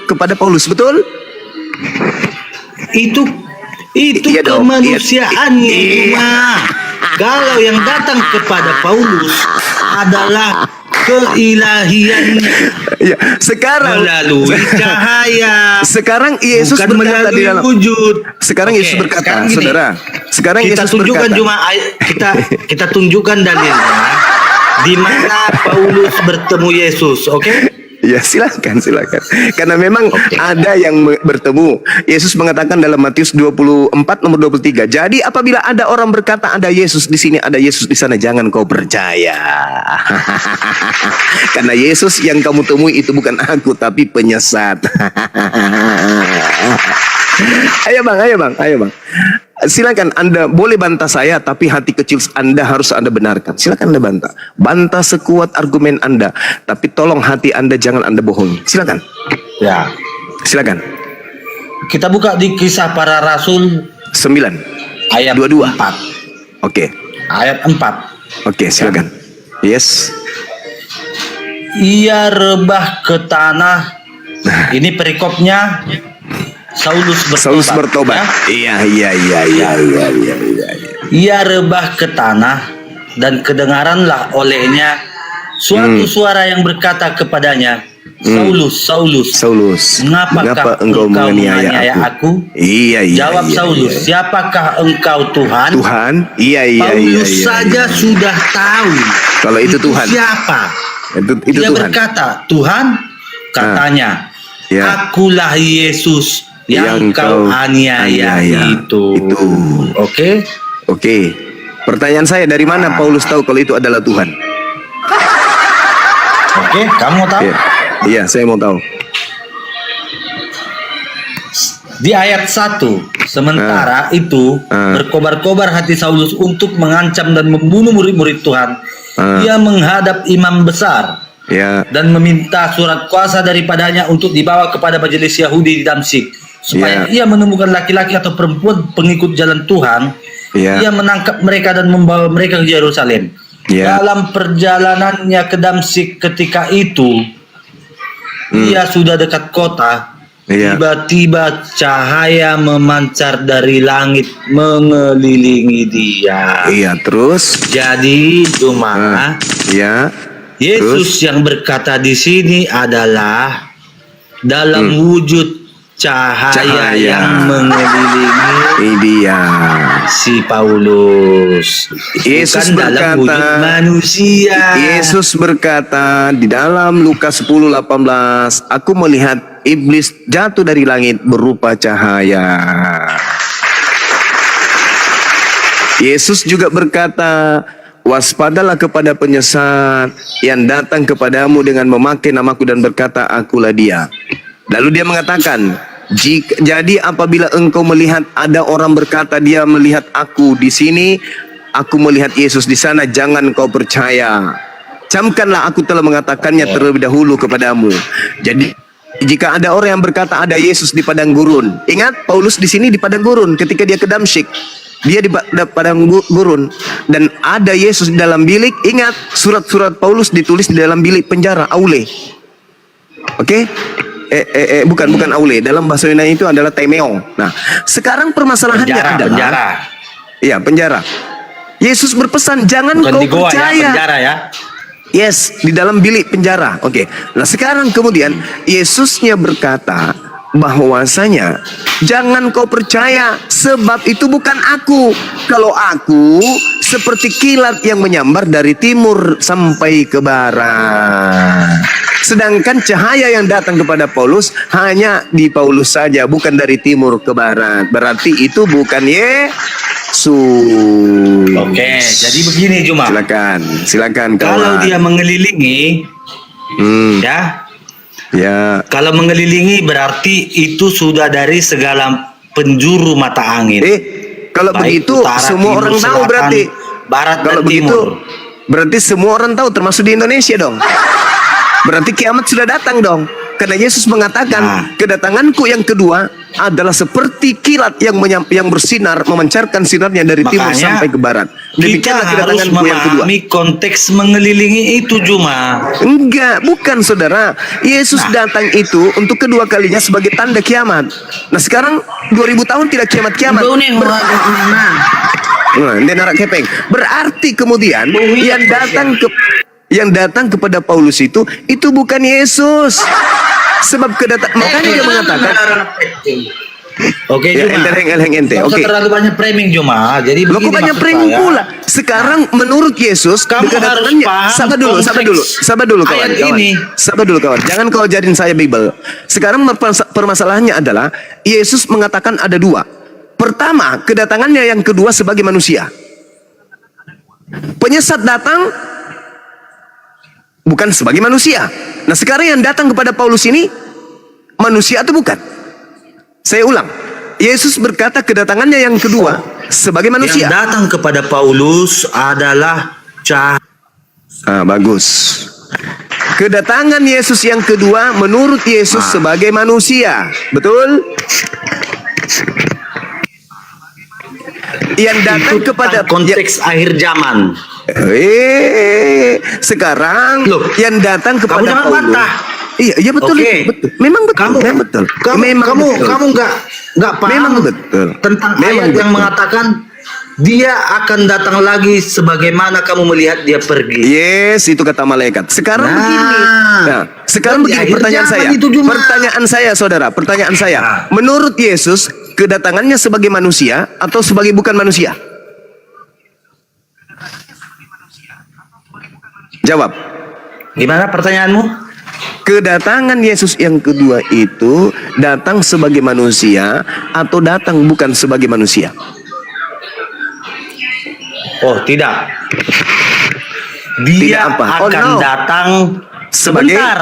kepada Paulus, betul? Itu Iya dong, kemanusiaannya iya. cuma. Kalau yang datang kepada Paulus adalah keilahiannya Ya, sekarang melalui cahaya, sekarang Yesus bukan berkata melalui di dalam wujud. sekarang Oke, Yesus berkata, sekarang gini, saudara. Sekarang kita Yesus tunjukkan berkata. cuma kita tunjukkan dalilnya di mana Paulus bertemu Yesus, oke? Ya silakan. Karena memang ada yang bertemu. Yesus mengatakan dalam Matius 24 nomor 23. Jadi apabila ada orang berkata ada Yesus di sini, ada Yesus di sana, jangan kau percaya. Karena Yesus yang kamu temui itu bukan aku tapi penyesat. Ayo bang. Silakan Anda boleh bantah saya, tapi hati kecil Anda harus Anda benarkan. Silakan Anda bantah. Bantah sekuat argumen Anda, tapi tolong hati Anda jangan Anda bohongi. Silakan. Ya. Silakan. Kita buka di Kisah Para Rasul 9 ayat 22. 4. Oke. Ayat 4. Oke, silakan. Yes. Ia rebah ke tanah. Ini perikopnya Saulus bertobat. Iya. Ia rebah ke tanah dan kedengaranlah olehnya suatu suara yang berkata kepadanya, Saulus, mengapakah engkau menganiaya aku? Iya. Jawab Saulus, siapakah engkau Tuhan? Tuhan. Iya. Paulus saja sudah tahu Kalau itu Tuhan. siapa. Itu Dia Tuhan. berkata, Tuhan, katanya, Ya. akulah Yesus yang kau aniaya itu. Oke? Oke. Pertanyaan saya, dari mana Paulus tahu kalau itu adalah Tuhan? Oke, kamu mau tahu? Iya, saya mau tahu. Di ayat 1, sementara itu berkobar-kobar hati Saulus untuk mengancam dan membunuh murid-murid Tuhan. Ia menghadap imam besar Ya. dan meminta surat kuasa daripadanya untuk dibawa kepada majelis Yahudi di Damsyik, supaya ia menemukan laki-laki atau perempuan pengikut jalan Tuhan. Ya. Ia menangkap mereka dan membawa mereka ke Yerusalem. Ya. Dalam perjalanannya ke Damsyik ketika itu, ia sudah dekat kota. Ya. Tiba-tiba cahaya memancar dari langit mengelilingi dia. Iya, terus? Jadi cuma Ya. Yesus yang berkata di sini adalah dalam wujud cahaya yang mengelilingi Dia. si Paulus. Yesus Bukan dalam berkata, wujud manusia. Yesus berkata di dalam Lukas 10:18, aku melihat iblis jatuh dari langit berupa cahaya. Yesus juga berkata, waspadalah kepada penyesat yang datang kepadamu dengan memakai namaku dan berkata, akulah dia. Lalu dia mengatakan, jadi apabila engkau melihat ada orang berkata dia melihat aku di sini, aku melihat Yesus di sana, jangan kau percaya. Camkanlah aku telah mengatakannya terlebih dahulu kepadamu. Jadi jika ada orang yang berkata ada Yesus di padang gurun, ingat Paulus di sini di padang gurun ketika dia ke Damsyik. Dia di padang gurun dan ada Yesus di dalam bilik. Ingat surat-surat Paulus ditulis di dalam bilik penjara, aule. Oke? Bukan aule. Dalam bahasa Yunani itu adalah temeong. Nah, sekarang permasalahannya adalah penjara. Iya, penjara. Yesus berpesan jangan Bukan kau di goa percaya. ya, penjara ya. Yes, di dalam bilik penjara. Oke. Nah, sekarang kemudian Yesusnya berkata bahwasanya jangan kau percaya sebab itu bukan aku. Kalau aku seperti kilat yang menyambar dari timur sampai ke barat. Sedangkan cahaya yang datang kepada Paulus hanya di Paulus saja, bukan dari timur ke barat. Berarti itu bukan Yesus. Oke, jadi begini cuma. Silakan kawan. Kalau dia mengelilingi, Ya. kalau mengelilingi berarti itu sudah dari segala penjuru mata angin. Kalau Baik begitu utara, semua timur, orang tahu selatan, berarti. barat Kalau dan begitu timur. berarti semua orang tahu termasuk di Indonesia dong. Berarti kiamat sudah datang dong. Karena Yesus mengatakan kedatanganku yang kedua adalah seperti kilat yang bersinar, memancarkan sinarnya dari timur Makanya, sampai ke barat. kita Demikianlah harus kedatanganku yang kedua. memahami konteks mengelilingi itu, Juma. Enggak, bukan saudara. Yesus datang itu untuk kedua kalinya sebagai tanda kiamat. Nah sekarang 2000 tahun tidak kiamat-kiamat. Nah, denarak kepeng. Berarti kemudian yang datang kepada Paulus itu bukan Yesus. Sebab makanya dia mengatakan Oke, ya, Juma. ente. Oke. Oke. Terlalu banyak framing, Juma. Jadi Loh, kok begini banyak maksud framing saya. pula. Sekarang menurut Yesus Kamu kedatangannya- harus paham sabar dulu kawan. ayat ini. Sabar dulu kawan. Jangan kau ajarin saya Bible. Sekarang permasalahannya adalah Yesus mengatakan ada dua. Pertama, kedatangannya yang kedua sebagai manusia. Penyesat datang bukan sebagai manusia. Nah sekarang yang datang kepada Paulus ini manusia atau bukan? Saya ulang. Yesus berkata kedatangannya yang kedua sebagai manusia. Yang datang kepada Paulus adalah cahaya. Bagus. Kedatangan Yesus yang kedua menurut Yesus sebagai manusia. Betul? Yang datang kepada konteks akhir zaman. Sekarang Loh, yang datang kepada kamu jangan Paulus. bantah. Iya betul, Oke. betul. Memang betul, Kamu memang betul. Kamu Memang kamu betul. kamu nggak paham Memang betul. tentang Memang ayat yang betul. mengatakan dia akan datang lagi sebagaimana kamu melihat dia pergi. Yes, itu kata malaikat. Sekarang Nah. begini. Nah, sekarang Di begini akhir pertanyaan zaman saya. itu cuma- Pertanyaan saya, saudara. Pertanyaan saya. Nah. Menurut Yesus, kedatangannya sebagai manusia atau sebagai bukan manusia? Jawab. Gimana pertanyaanmu? Kedatangan Yesus yang kedua itu datang sebagai manusia atau datang bukan sebagai manusia? Oh, tidak. Tidak Dia apa? Oh, akan no. datang Sebagai- sebentar.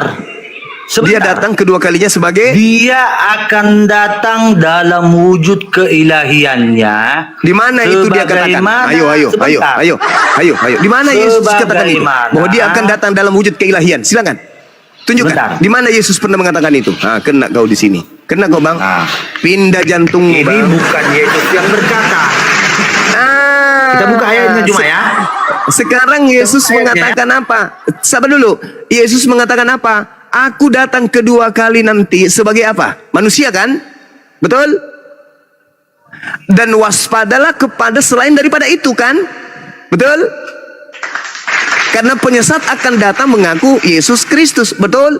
Dia datang kedua kalinya sebagai Dia akan datang dalam wujud keilahiannya. di mana itu dia katakan? Sebagaimana- Ayo. Sebentar. Di mana Yesus katakan itu? Sebagaimana- Bahwa dia akan datang dalam wujud keilahian. Silakan. Tunjukkan. Sebentar. Di mana Yesus pernah mengatakan itu? Kena kau di sini. Kena kau, Bang. Pindah jantungmu, Ini Bang. bukan Yesus yang berkata. Kita buka ayatnya cuma ya. Sekarang Yesus Ayatnya. mengatakan apa? Sabar dulu. Yesus mengatakan apa? Aku datang kedua kali nanti sebagai apa? Manusia kan? Betul? Dan waspadalah kepada selain daripada itu kan? Betul? Karena penyesat akan datang mengaku Yesus Kristus. Betul?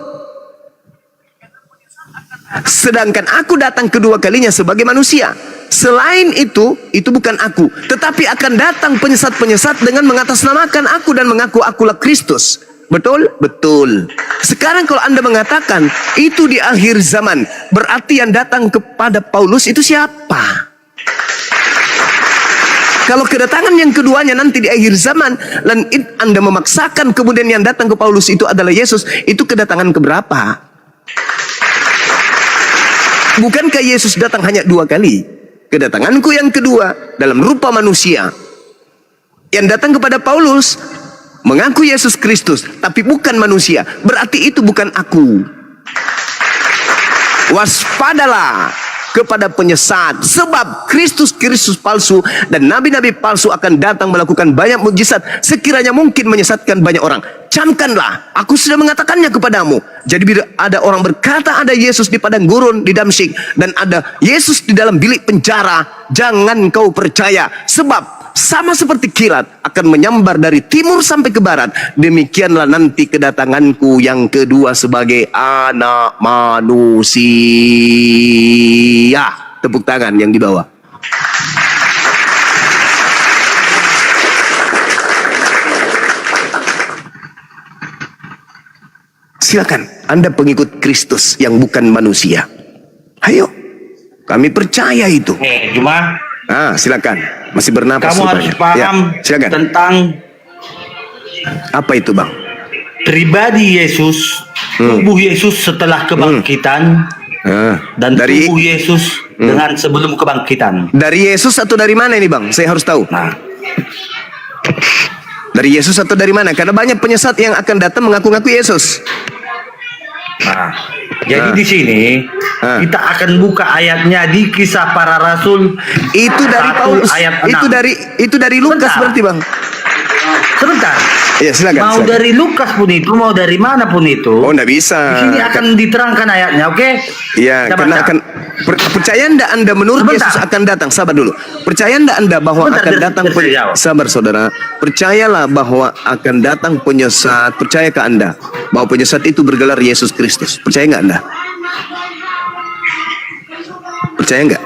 Sedangkan aku datang kedua kalinya sebagai manusia. Selain itu bukan aku. Tetapi akan datang penyesat-penyesat dengan mengatasnamakan aku dan mengaku akulah Kristus. Betul? Betul. Sekarang kalau Anda mengatakan itu di akhir zaman, berarti yang datang kepada Paulus itu siapa? Kalau kedatangan yang keduanya nanti di akhir zaman dan Anda memaksakan kemudian yang datang ke Paulus itu adalah Yesus, itu kedatangan keberapa? Bukankah Yesus datang hanya 2 kali? Kedatanganku yang kedua dalam rupa manusia. Yang datang kepada Paulus mengaku Yesus Kristus, tapi bukan manusia. Berarti itu bukan aku. Waspadalah kepada penyesat, sebab Kristus palsu dan nabi-nabi palsu akan datang melakukan banyak mukjizat sekiranya mungkin menyesatkan banyak orang. Camkanlah, aku sudah mengatakannya kepadamu. Jadi bila ada orang berkata ada Yesus di padang gurun di Damsyik dan ada Yesus di dalam bilik penjara, jangan kau percaya, sebab sama seperti kilat akan menyambar dari timur sampai ke barat. Demikianlah nanti kedatanganku yang kedua sebagai anak manusia. Tepuk tangan yang di bawah. Silakan, Anda pengikut Kristus yang bukan manusia. Ayo, kami percaya itu. Cuma Silakan. Masih bernapas kamu harus rupanya. paham Silakan. tentang Apa itu, Bang? pribadi Yesus, tubuh Yesus setelah kebangkitan, dan dari tubuh Yesus dengan sebelum kebangkitan. dari Yesus atau dari mana ini, Bang? Saya harus tahu. Nah, Dari Yesus atau dari mana? Karena banyak penyesat yang akan datang mengaku-ngaku Yesus. Nah, jadi Nah. di sini Nah. kita akan buka ayatnya di Kisah Para Rasul. Itu dari 1 Paulus. ayat Itu dari Lukas Bentar. berarti, Bang. Sebentar. Iya, silakan. Mau silakan. dari Lukas pun itu, mau dari mana pun itu. Oh, enggak bisa. Di sini akan diterangkan ayatnya, oke? Iya, Kita karena baca. akan percaya enggak Anda menurut Sebentar. Yesus akan datang? Sabar dulu. Percaya enggak Anda bahwa Sebentar, akan biar- datang biar saya jawab. sabar saudara. Percayalah bahwa akan datang penyesat. Percaya ke Anda bahwa penyesat itu bergelar Yesus Kristus. Percaya enggak Anda? Percaya enggak?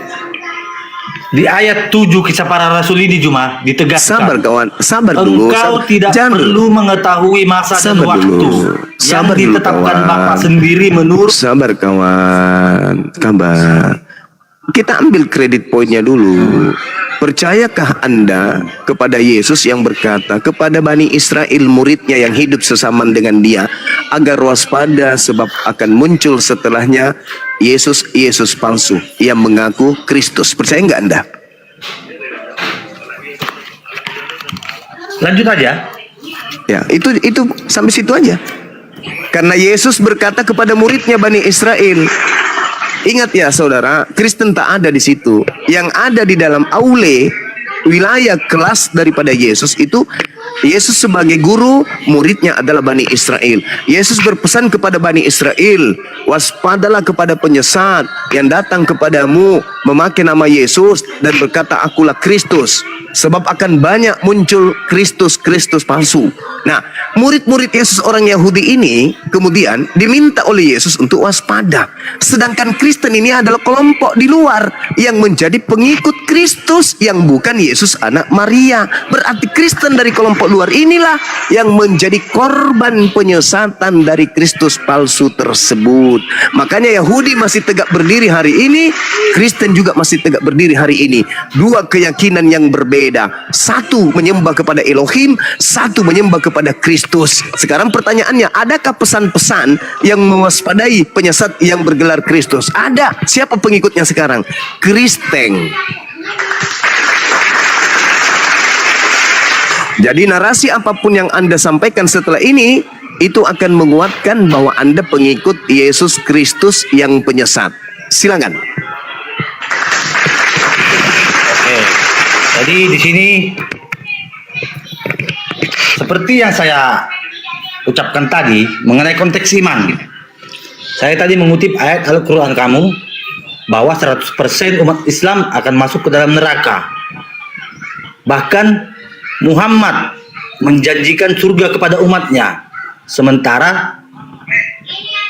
Di ayat 7 Kisah Para Rasul ini cuma ditegaskan. Sabar kawan, sabar dulu. Engkau tidak Jangan perlu mengetahui masa dan Sabar waktu dulu. yang Sabar dulu, ditetapkan kawan. Bapa sendiri menurut. Sabar kawan, kabar. Kita ambil kredit poinnya dulu. Percayakah Anda kepada Yesus yang berkata kepada Bani Israel muridnya yang hidup sesaman dengan dia agar waspada sebab akan muncul setelahnya Yesus palsu yang mengaku Kristus. Percaya enggak Anda? Lanjut aja. Ya, itu sampai situ aja. Karena Yesus berkata kepada muridnya Bani Israel. Ingat ya saudara, Kristen tak ada di situ. Yang ada di dalam aule, wilayah kelas daripada Yesus itu, Yesus sebagai guru, muridnya adalah Bani Israel. Yesus berpesan kepada Bani Israel, waspadalah kepada penyesat yang datang kepadamu memakai nama Yesus dan berkata akulah Kristus. Sebab akan banyak muncul Kristus palsu. Nah, murid-murid Yesus orang Yahudi ini kemudian diminta oleh Yesus untuk waspada. Sedangkan Kristen ini adalah kelompok di luar yang menjadi pengikut Kristus yang bukan Yesus anak Maria. Berarti Kristen dari kelompok luar inilah yang menjadi korban penyesatan dari Kristus palsu tersebut. Makanya Yahudi masih tegak berdiri hari ini, Kristen juga masih tegak berdiri hari ini. Dua keyakinan yang berbeda. Satu menyembah kepada Elohim, satu menyembah kepada Kristus. Sekarang pertanyaannya, adakah pesan-pesan yang mewaspadai penyesat yang bergelar Kristus? Ada. Siapa pengikutnya sekarang? Kristen. Jadi narasi apapun yang Anda sampaikan setelah ini, itu akan menguatkan bahwa Anda pengikut Yesus Kristus yang penyesat. Silakan. Oke. Jadi di sini seperti yang saya ucapkan tadi mengenai konteks iman. Saya tadi mengutip ayat Al-Quran kamu bahwa 100% umat Islam akan masuk ke dalam neraka. Bahkan Muhammad menjanjikan surga kepada umatnya. Sementara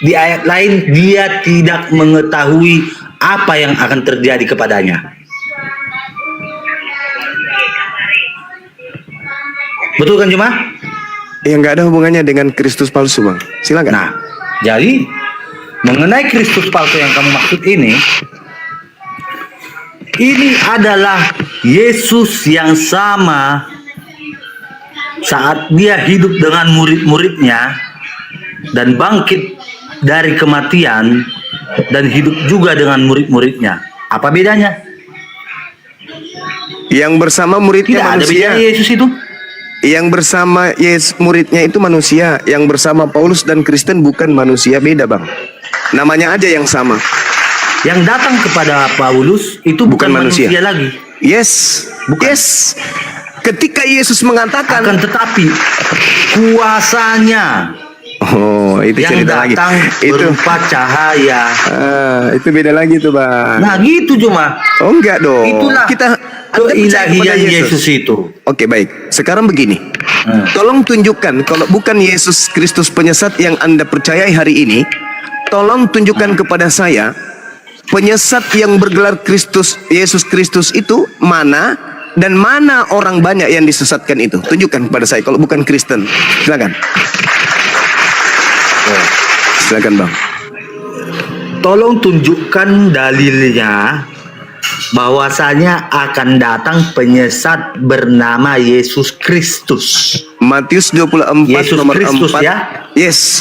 di ayat lain dia tidak mengetahui apa yang akan terjadi kepadanya. Betul kan Juma? Yang nggak ada hubungannya dengan Kristus palsu, Bang. Silakan. Nah, jadi mengenai Kristus palsu yang kamu maksud ini adalah Yesus yang sama saat dia hidup dengan murid-muridnya dan bangkit dari kematian dan hidup juga dengan murid-muridnya. Apa bedanya? Yang bersama muridnya Tidak ada manusia. bedanya Yesus itu. Yang bersama Yesus muridnya itu manusia. Yang bersama Paulus dan Kristen bukan manusia, beda Bang. Namanya aja yang sama. Yang datang kepada Paulus itu bukan manusia lagi. Yes. Bukan. Yes. Ketika Yesus mengatakan, Akan tetapi kuasanya oh itu yang cerita lagi. datang Itu berupa cahaya. itu beda lagi tuh Bang. Nah gitu cuma. Oh enggak dong. Itulah Anda percaya kepada keilahian Yesus itu. Oke baik. Sekarang begini. Tolong tunjukkan kalau bukan Yesus Kristus penyesat yang Anda percayai hari ini, tolong tunjukkan kepada saya penyesat yang bergelar Kristus, Yesus Kristus itu mana dan mana orang banyak yang disesatkan itu. Tunjukkan kepada saya kalau bukan Kristen. Silakan. Silakan Bang. Tolong tunjukkan dalilnya bahwasanya akan datang penyesat bernama Yesus Kristus. Matius 24 Yesus nomor Kristus, 4. ya? Yes.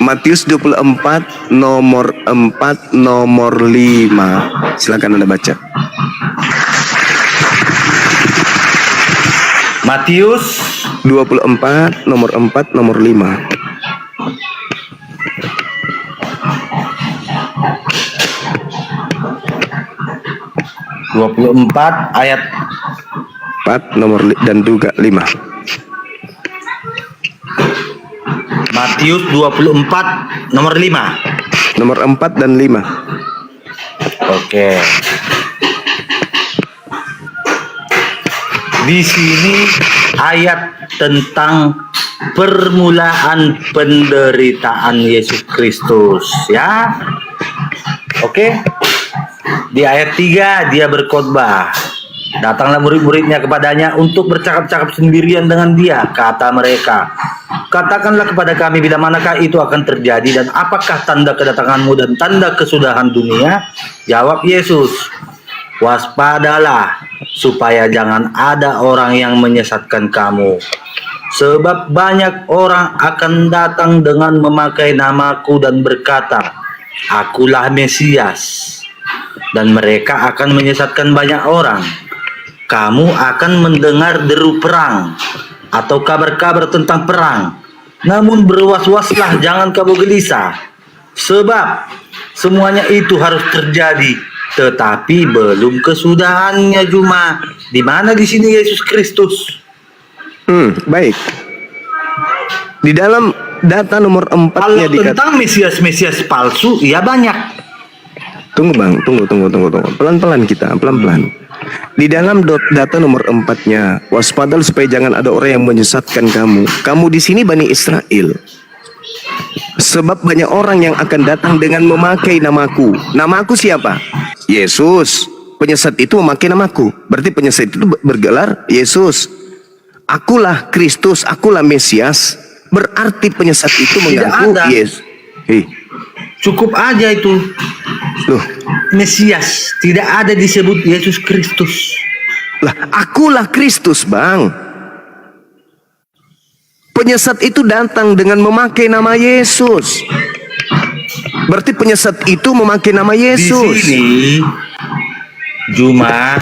Matius 24 nomor 4 nomor 5. Silakan Anda baca. Matius 24 nomor 4 nomor 5. 24 ayat 4 dan juga 5. Matius 24 nomor 5. Nomor 4 dan 5. Oke. Di sini ayat tentang permulaan penderitaan Yesus Kristus, ya. Oke. Di ayat 3 dia berkhotbah. Datanglah murid-muridnya kepadanya untuk bercakap-cakap sendirian dengan dia. Kata mereka, katakanlah kepada kami bila manakah itu akan terjadi dan apakah tanda kedatanganmu dan tanda kesudahan dunia? Jawab Yesus, waspadalah supaya jangan ada orang yang menyesatkan kamu. Sebab banyak orang akan datang dengan memakai namaku dan berkata, akulah Mesias. Dan mereka akan menyesatkan banyak orang. Kamu akan mendengar deru perang atau kabar-kabar tentang perang. Namun berwas-waslah, jangan kamu gelisah. Sebab semuanya itu harus terjadi, tetapi belum kesudahannya. Cuma di mana di sini Yesus Kristus? Baik. Di dalam data nomor 4-nya Kalau tentang Mesias-Mesias palsu, ya banyak. Tunggu Bang, tunggu. Pelan-pelan kita, pelan-pelan. Di dalam data nomor 4-nya, waspadalah supaya jangan ada orang yang menyesatkan kamu. Kamu di sini Bani Israel. Sebab banyak orang yang akan datang dengan memakai namaku. Namaku siapa? Yesus. Penyesat itu memakai namaku. Berarti penyesat itu bergelar Yesus. Akulah Kristus, akulah Mesias. Berarti penyesat itu mengaku Yesus. Cukup aja itu. Loh, Mesias, tidak ada disebut Yesus Kristus. lah, akulah Kristus, Bang. Penyesat itu datang dengan memakai nama Yesus. Berarti penyesat itu memakai nama Yesus. Di sini, Juma,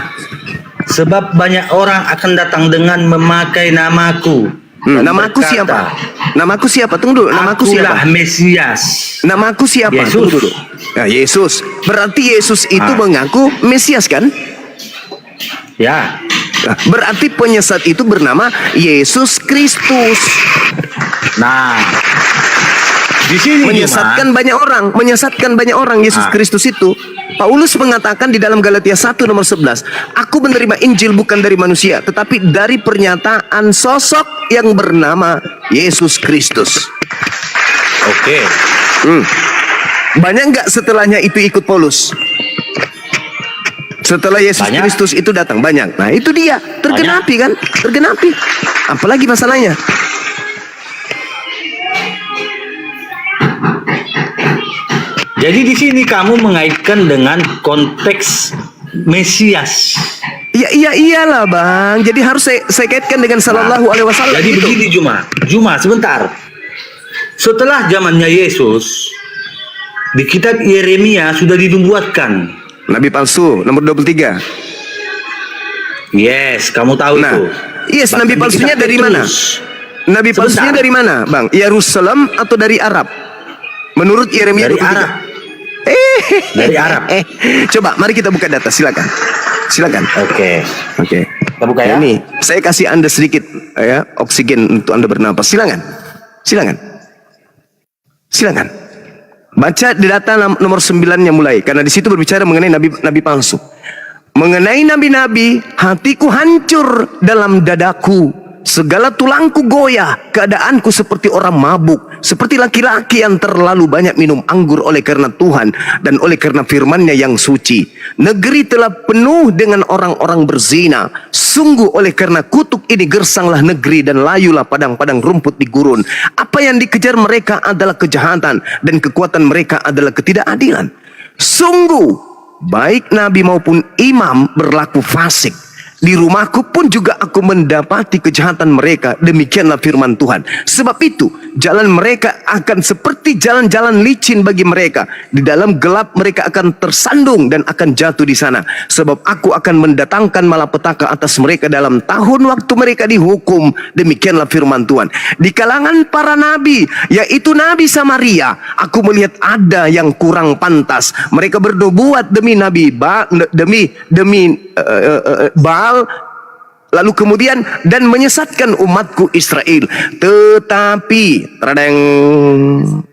sebab banyak orang akan datang dengan memakai namaku. Namaku siapa? Namaku siapa? Tunggu dulu. Namaku siapa? Akulah Mesias. Namaku siapa? Yesus. Tunggu dulu. Nah, Yesus. Berarti Yesus itu mengaku Mesias kan? Ya. Nah, berarti penyesat itu bernama Yesus Kristus. Nah, di sini Menyesatkan banyak orang Yesus Kristus itu. Paulus mengatakan di dalam Galatia 1 nomor 11, aku menerima Injil bukan dari manusia, tetapi dari pernyataan sosok yang bernama Yesus Kristus. Oke. Banyak nggak setelahnya itu ikut Paulus? Setelah Yesus Banyak. Kristus itu datang, banyak. Nah itu dia, tergenapi kan? Tergenapi. Apalagi masalahnya? Jadi di sini kamu mengaitkan dengan konteks Mesias. Ya iyalah Bang. Jadi harus saya kaitkan dengan Sallallahu Alaihi Wasallam. Jadi gitu. begini Juma sebentar. Setelah zamannya Yesus, di kitab Yeremia sudah dinubuatkan. Nabi palsu nomor 23. Yes, kamu tahu Nah, itu. yes, Bahkan Nabi di palsunya kitab dari mana? Petrus. Nabi Sebentar. palsunya dari mana, Bang? Yerusalem atau dari Arab? Menurut Yeremia Dari 23. Arab. Dari Arab. Coba, mari kita buka data. Silakan. Oke. Kita buka ya. Ini saya kasih Anda sedikit ya oksigen untuk Anda bernapas. Silakan. Baca di data nomor 9-nya mulai, karena di situ berbicara mengenai nabi palsu. Mengenai nabi-nabi, hatiku hancur dalam dadaku. Segala tulangku goyah, keadaanku seperti orang mabuk, seperti laki-laki yang terlalu banyak minum anggur oleh karena Tuhan dan oleh karena firman-Nya yang suci. Negeri telah penuh dengan orang-orang berzina. Sungguh oleh karena kutuk ini gersanglah negeri dan layulah padang-padang rumput di gurun. Apa yang dikejar mereka adalah kejahatan dan kekuatan mereka adalah ketidakadilan. Sungguh baik nabi maupun imam berlaku fasik. Di rumahku pun juga aku mendapati kejahatan mereka. Demikianlah firman Tuhan. Sebab itu jalan mereka akan seperti jalan-jalan licin bagi mereka. Di dalam gelap mereka akan tersandung dan akan jatuh di sana. Sebab aku akan mendatangkan malapetaka atas mereka dalam tahun waktu mereka dihukum. Demikianlah firman Tuhan. Di kalangan para nabi, yaitu Nabi Samaria, aku melihat ada yang kurang pantas. Mereka bernubuat demi Nabi Baal, lalu kemudian dan menyesatkan umatku Israel. Tetapi tradeng,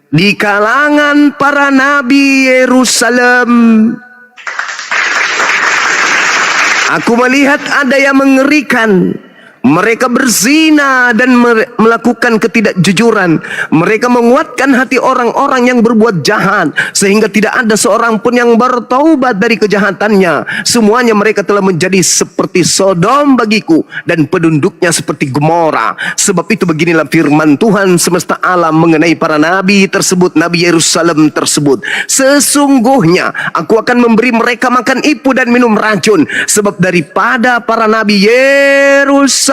di kalangan para nabi Yerusalem, aku melihat ada yang mengerikan. Mereka berzina dan melakukan ketidakjujuran. Mereka menguatkan hati orang-orang yang berbuat jahat, sehingga tidak ada seorang pun yang bertaubat dari kejahatannya. Semuanya mereka telah menjadi seperti Sodom bagiku, dan penduduknya seperti Gomora. Sebab itu beginilah firman Tuhan semesta alam mengenai para nabi tersebut, nabi Yerusalem tersebut. Sesungguhnya aku akan memberi mereka makan ipu dan minum racun, sebab daripada para nabi Yerusalem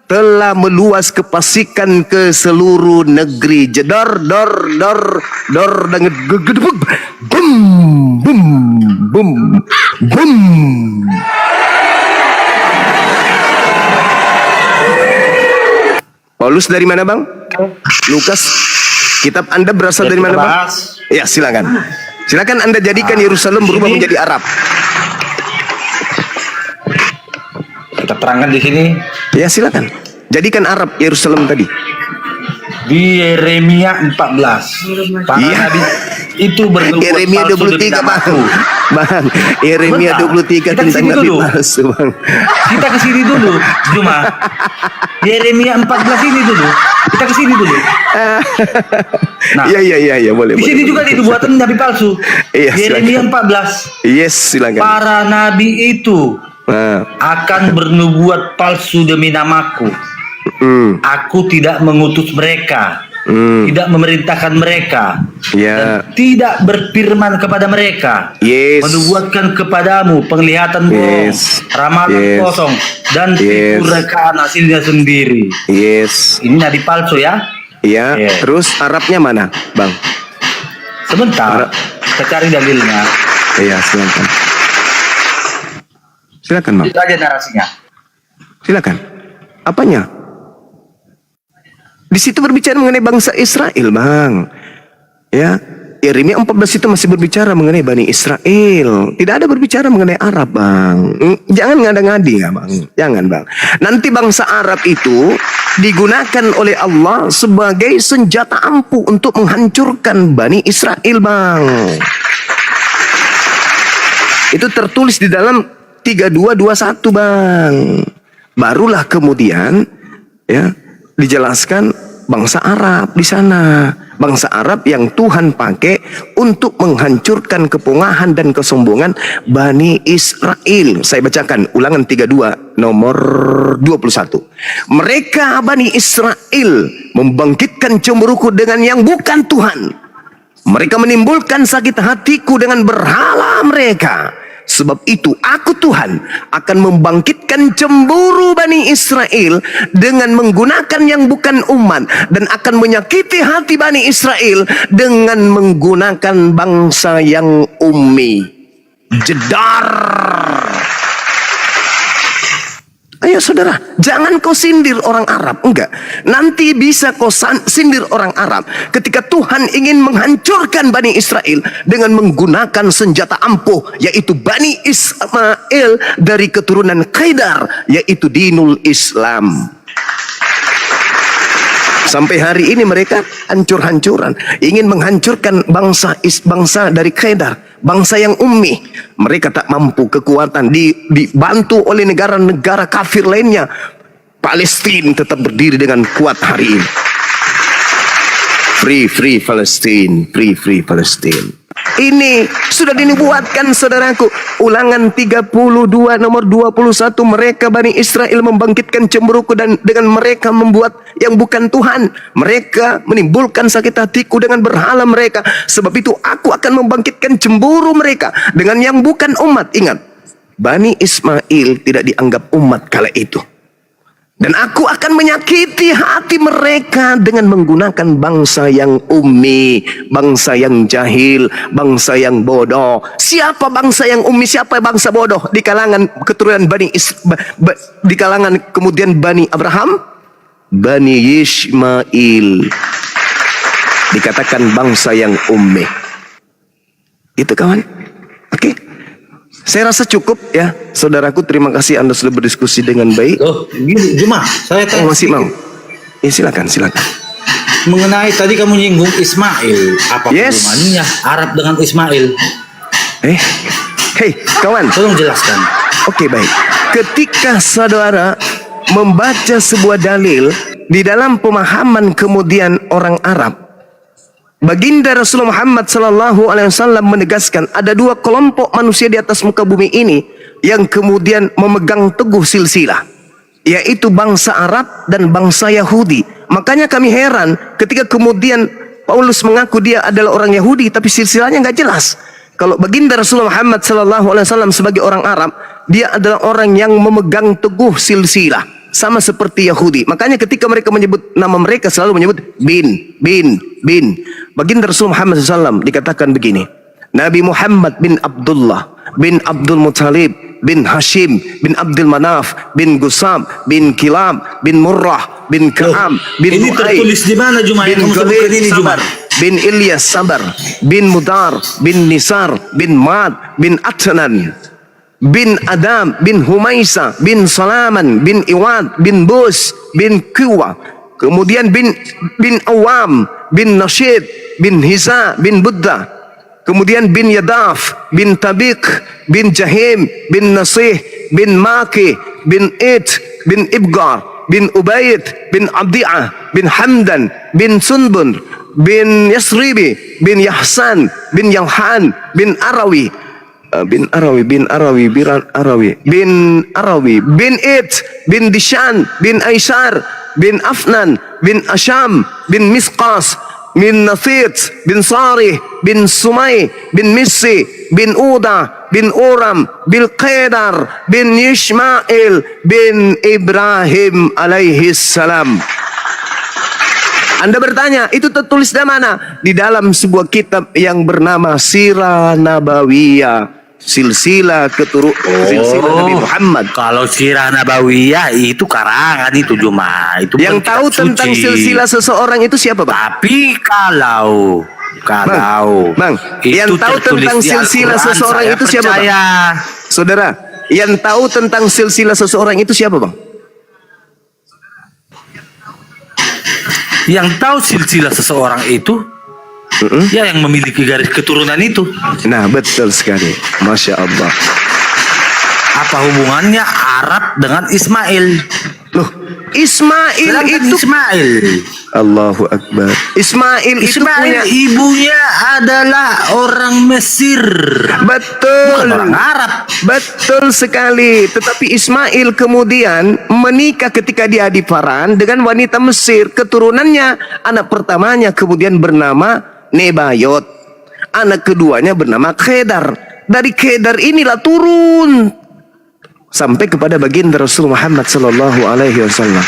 telah meluas kefasikan ke seluruh negeri. Jedor dor dor dor dan gedebuk, bum bum bum bum. Paulus dari mana, Bang? Lukas, kitab Anda berasal dari mana, Bang? Ya, silakan. Silakan Anda jadikan Yerusalem berubah menjadi Arab. Kita terangkan di sini. Ya, silakan. Jadikan Arab Yerusalem tadi. Di Yeremia 14. Para Iya. nabi itu bernubuat Yeremia palsu 23, demi Bang. namaku. Bang, Yeremia Bentar, 23 kita tentang kesini nabi dulu. palsu, Bang. Kita ke sini dulu, Juma. Yeremia 14 ini dulu. Kita ke sini dulu. Nah, Iya, boleh. di sini boleh, juga boleh. itu buatan nabi palsu. Iya, Yeremia silakan. 14. Yes, silakan. Para nabi itu Nah, akan bernubuat palsu demi namaku. Aku tidak mengutus mereka, tidak memerintahkan mereka, Ya. dan tidak berfirman kepada mereka. Yes. Menubuatkan kepadamu penglihatan bohong, Yes. ramalan Yes. kosong, dan Yes. tipu rekaan hasilnya sendiri. Yes. Ini nabi palsu ya. Ya, Yes. terus Arabnya mana, Bang? Sebentar, kita cari dalilnya. Iya, silakan. Silakan, Bang. Itu aja narasinya. Silakan. Apanya? Di situ berbicara mengenai bangsa Israel, Bang. Ya, Yeremia 14 itu masih berbicara mengenai Bani Israel. Tidak ada berbicara mengenai Arab, Bang. Jangan ngada-ngadi ya, Bang. Jangan, Bang. Nanti bangsa Arab itu digunakan oleh Allah sebagai senjata ampuh untuk menghancurkan Bani Israel, Bang. Itu tertulis di dalam 3221, Bang. Barulah kemudian ya dijelaskan bangsa Arab di sana. Bangsa Arab yang Tuhan pakai untuk menghancurkan kepungahan dan kesombongan Bani Israel. Saya bacakan Ulangan 32 nomor 21. Mereka Bani Israel membangkitkan cemburuku dengan yang bukan Tuhan. Mereka menimbulkan sakit hatiku dengan berhala mereka. Sebab itu aku Tuhan akan membangkitkan cemburu Bani Israel dengan menggunakan yang bukan umat, dan akan menyakiti hati Bani Israel dengan menggunakan bangsa yang ummi. Jedar. Ayo saudara, jangan kau sindir orang Arab. Enggak, nanti bisa kau sindir orang Arab ketika Tuhan ingin menghancurkan Bani Israel dengan menggunakan senjata ampuh, yaitu Bani Ismail dari keturunan Qaidar, yaitu dinul Islam. Sampai hari ini mereka hancur-hancuran, ingin menghancurkan bangsa dari Qaidar, bangsa yang ummi. Mereka tak mampu, kekuatan dibantu oleh negara-negara kafir lainnya. Palestina tetap berdiri dengan kuat hari ini. Free Palestine, free Palestine. Ini sudah dinubuatkan, saudaraku. Ulangan 32 nomor 21. Mereka Bani Israel membangkitkan cemburuku dan dengan mereka membuat yang bukan Tuhan. Mereka menimbulkan sakit hatiku dengan berhala mereka. Sebab itu aku akan membangkitkan cemburu mereka dengan yang bukan umat. Ingat, Bani Ismail tidak dianggap umat kala itu. Dan aku akan menyakiti hati mereka dengan menggunakan bangsa yang ummi, bangsa yang jahil, bangsa yang bodoh. Siapa bangsa yang ummi, siapa bangsa bodoh di kalangan keturunan di kalangan kemudian Bani Abraham? Bani Ismail. Dikatakan bangsa yang ummi. Itu kawan. Oke. Saya rasa cukup ya, saudaraku. Terima kasih Anda sudah berdiskusi dengan baik. Oh, gini, Juma, saya tanya Masih sedikit. mau? Ya silakan. Mengenai tadi kamu nyinggung Ismail, apa Yes. hubungannya Arab dengan Ismail? Hei, kawan. Tolong jelaskan. Oke, baik. Ketika saudara membaca sebuah dalil di dalam pemahaman kemudian orang Arab, Baginda Rasulullah Muhammad sallallahu alaihi wasallam menegaskan ada dua kelompok manusia di atas muka bumi ini yang kemudian memegang teguh silsilah, yaitu bangsa Arab dan bangsa Yahudi. Makanya kami heran ketika kemudian Paulus mengaku dia adalah orang Yahudi tapi silsilahnya nggak jelas. Kalau Baginda Rasulullah Muhammad sallallahu alaihi wasallam sebagai orang Arab, dia adalah orang yang memegang teguh silsilah. Sama seperti Yahudi. Makanya ketika mereka menyebut nama mereka selalu menyebut bin. Baginda Rasul Muhammad SAW dikatakan begini. Nabi Muhammad bin Abdullah bin Abdul Muttalib bin Hashim bin Abdul Manaf bin Gusam bin Kilab bin Murrah bin Ka'am bin Ini Mu'ay tertulis di mana Juma? bin Yang kamu sebutkan ini Juma. Sabar bin Ilyas Sabar bin Mudar bin Nisar bin Mad bin Atnan bin Adam bin Humaisa bin Salaman bin Iwad bin Bus bin Kuwa, kemudian bin Awam bin Nashid bin Hiza bin Buddha, kemudian bin Yadaf bin Tabiq bin Jahim bin Nasih bin Maki bin It bin Ibgar bin Ubaid bin Abdi'ah bin Hamdan bin Sunbun bin Yasribi bin Yahsan bin Yalhan bin Arawi bin It bin Dishan bin Aishar bin Afnan bin Asham bin Misqas bin Nafit bin Sarih bin Sumay bin Missi bin Uda bin Uram bin Qadar bin Ishmael bin Ibrahim alaihi salam. Anda bertanya, itu tertulis di mana? Di dalam sebuah kitab yang bernama Sirah Nabawiyah. Silsilah silsilah Nabi Muhammad. Kalau Sirah Nabawiyah itu karangan itu Juma. Itu Yang tahu suci. tentang silsilah seseorang itu siapa, Bang? Tapi kalau Bang, yang tahu tertulis tentang di silsilah Al-Quran, seseorang saya itu siapa, Bang? percaya. Saudara, yang tahu tentang silsilah seseorang itu siapa, Bang? Yang tahu silsilah seseorang itu ya yang memiliki garis keturunan itu. Nah, betul sekali. Masya Allah. Apa hubungannya Arab dengan Ismail? Loh, Ismail Sedangkan itu Ismail. Allahu Akbar. Ismail itu punya ibunya adalah orang Mesir. betul. Bukan orang Arab. Betul sekali. Tetapi Ismail kemudian menikah ketika dia di Paran dengan wanita Mesir. Keturunannya, anak pertamanya kemudian bernama Nebayot. Anak keduanya bernama Kedar. Dari Kedar inilah turun sampai kepada baginda Rasul Muhammad sallallahu alaihi wasallam.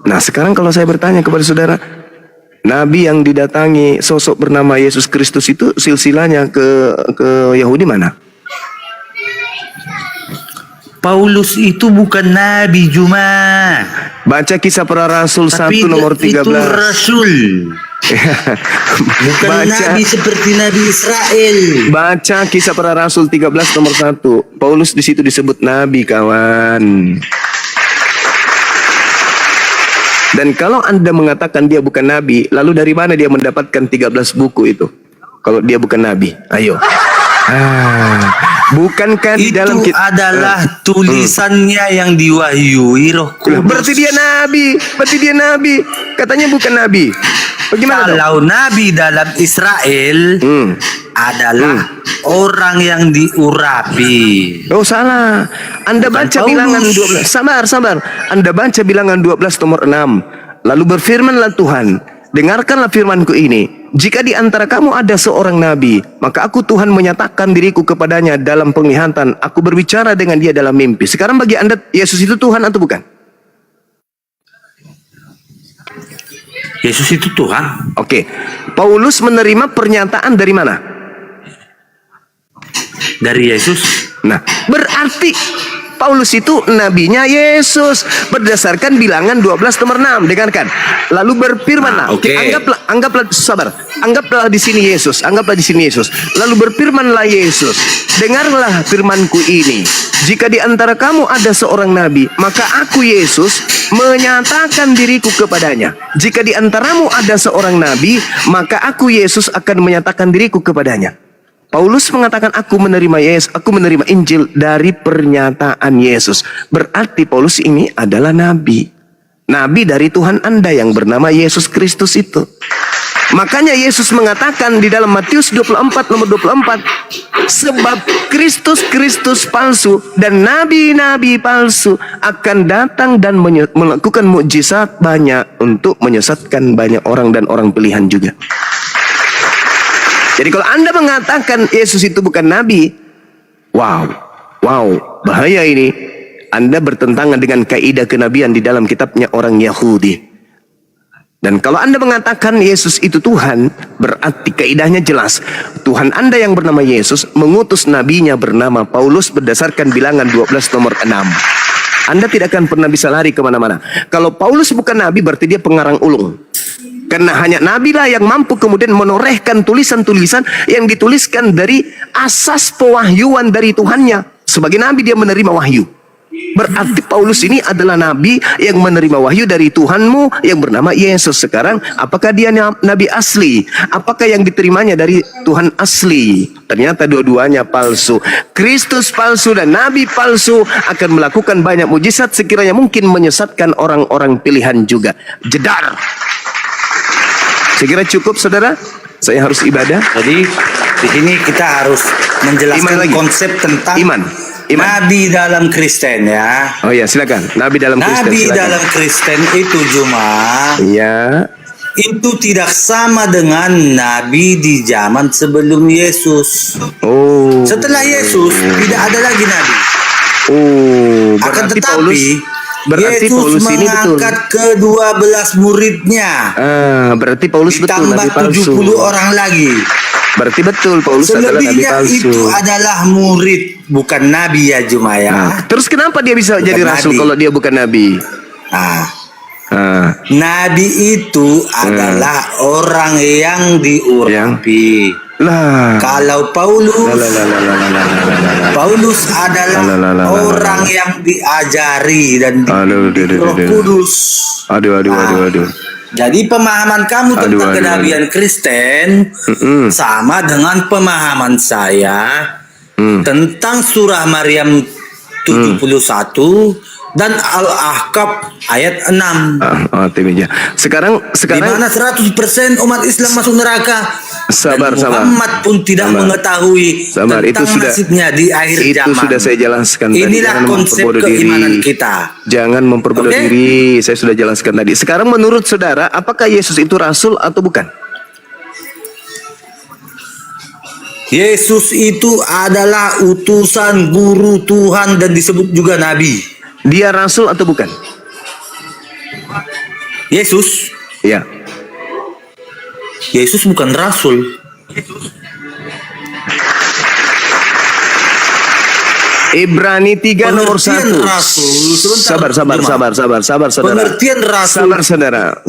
Nah, sekarang kalau saya bertanya kepada saudara, Nabi yang didatangi sosok bernama Yesus Kristus itu silsilahnya ke Yahudi mana? Paulus itu bukan Nabi Juma. Baca Kisah Para Rasul 1 Tapi nomor 13. itu Rasul. Bukan Baca, Nabi seperti Nabi Israel. baca Kisah Para Rasul 13 nomor 1. Paulus di situ disebut Nabi, kawan. Dan kalau Anda mengatakan dia bukan Nabi, lalu dari mana dia mendapatkan 13 buku itu? Kalau dia bukan Nabi, ayo. Bukankah di Itu dalam adalah tulisannya yang diwahyui Roh Kudus. Berarti dia Nabi. Katanya bukan Nabi. Bagaimana dong? Kalau Nabi dalam Israel adalah orang yang diurapi. Oh, salah. Anda Bukan baca Paulus. bilangan 12. Sabar. Anda baca bilangan 12 nomor 6. Lalu berfirmanlah Tuhan, dengarkanlah firmanku ini. Jika di antara kamu ada seorang nabi, maka aku Tuhan menyatakan diriku kepadanya dalam penglihatan. Aku berbicara dengan dia dalam mimpi. Sekarang bagi anda, Yesus itu Tuhan atau bukan? Yesus itu Tuhan. Oke. Paulus menerima pernyataan dari mana? Dari Yesus. Nah, berarti Paulus itu nabinya Yesus berdasarkan Bilangan 12 nomor 6. Dengarkan. Lalu berfirmanlah. Oke. Anggaplah sabar. Anggaplah di sini Yesus. Anggaplah di sini Yesus. Lalu berfirmanlah Yesus. Dengarlah firmanku ini. Jika di antara kamu ada seorang nabi, maka aku Yesus menyatakan diriku kepadanya. Jika di antaramu ada seorang nabi, maka aku Yesus akan menyatakan diriku kepadanya. Paulus mengatakan aku menerima Yesus, aku menerima Injil dari pernyataan Yesus. Berarti Paulus ini adalah nabi. Nabi dari Tuhan Anda yang bernama Yesus Kristus itu. Makanya Yesus mengatakan di dalam Matius 24 nomor 24, sebab Kristus palsu dan nabi-nabi palsu akan datang dan melakukan mukjizat banyak untuk menyesatkan banyak orang dan orang pilihan juga. Jadi kalau Anda mengatakan Yesus itu bukan nabi, wow, bahaya ini. Anda bertentangan dengan kaidah kenabian di dalam kitabnya orang Yahudi. Dan kalau Anda mengatakan Yesus itu Tuhan, berarti kaidahnya jelas. Tuhan Anda yang bernama Yesus mengutus nabinya bernama Paulus berdasarkan Bilangan 12 nomor 6. Anda tidak akan pernah bisa lari kemana-mana. Kalau Paulus bukan nabi, berarti dia pengarang ulung. Karena hanya nabi lah yang mampu kemudian menorehkan tulisan-tulisan yang dituliskan dari asas pewahyuan dari Tuhannya. Sebagai nabi dia menerima wahyu. Berarti Paulus ini adalah nabi yang menerima wahyu dari Tuhanmu yang bernama Yesus. Sekarang apakah dia nabi asli? Apakah yang diterimanya dari Tuhan asli? Ternyata dua-duanya palsu. Kristus palsu dan nabi palsu akan melakukan banyak mujizat sekiranya mungkin menyesatkan orang-orang pilihan juga. Jedar. Saya kira cukup saudara. Saya harus ibadah. Jadi di sini kita harus menjelaskan konsep tentang iman. Nabi dalam Kristen ya. Oh ya, silakan. Nabi dalam Kristen. Nabi silakan. dalam Kristen itu cuma ya. Itu tidak sama dengan nabi di zaman sebelum Yesus. Oh. Setelah Yesus tidak ada lagi nabi. Oh, Akan berarti tetapi berarti Yesus Paulus ini betul. mengangkat ke-12 muridnya. Berarti Paulus betul nabi Ditambah palsu. 70 orang lagi. Berarti betul Paulus adalah nabi Selebihnya palsu. itu adalah murid, bukan nabi ya Juma ya. Terus kenapa dia bisa Bukan jadi rasul nabi. kalau dia bukan nabi? Nabi itu adalah orang yang diurapi. Lah. Kalau Paulus adalah orang yang diajari dan dididik Roh Kudus. Aduh. Jadi pemahaman kamu tentang kenabian Kristen sama dengan pemahaman saya tentang surah Maryam 71 dan Al-Ahqaf ayat 6. Sekarang Di mana 100% umat Islam masuk neraka. Sabar. Muhammad pun tidak mengetahui tentang nasibnya di akhir zaman. Itu sudah saya jelaskan tadi. Inilah konsep keimanan kita. Jangan memperbodoh diri. Saya sudah jelaskan tadi. Sekarang menurut saudara, apakah Yesus itu rasul atau bukan? Yesus itu adalah utusan guru Tuhan dan disebut juga nabi. Dia rasul atau bukan? Yesus? Ya. Yesus bukan rasul. Ibrani 3 nomor 1. Sabar saudara. Pengertian rasul.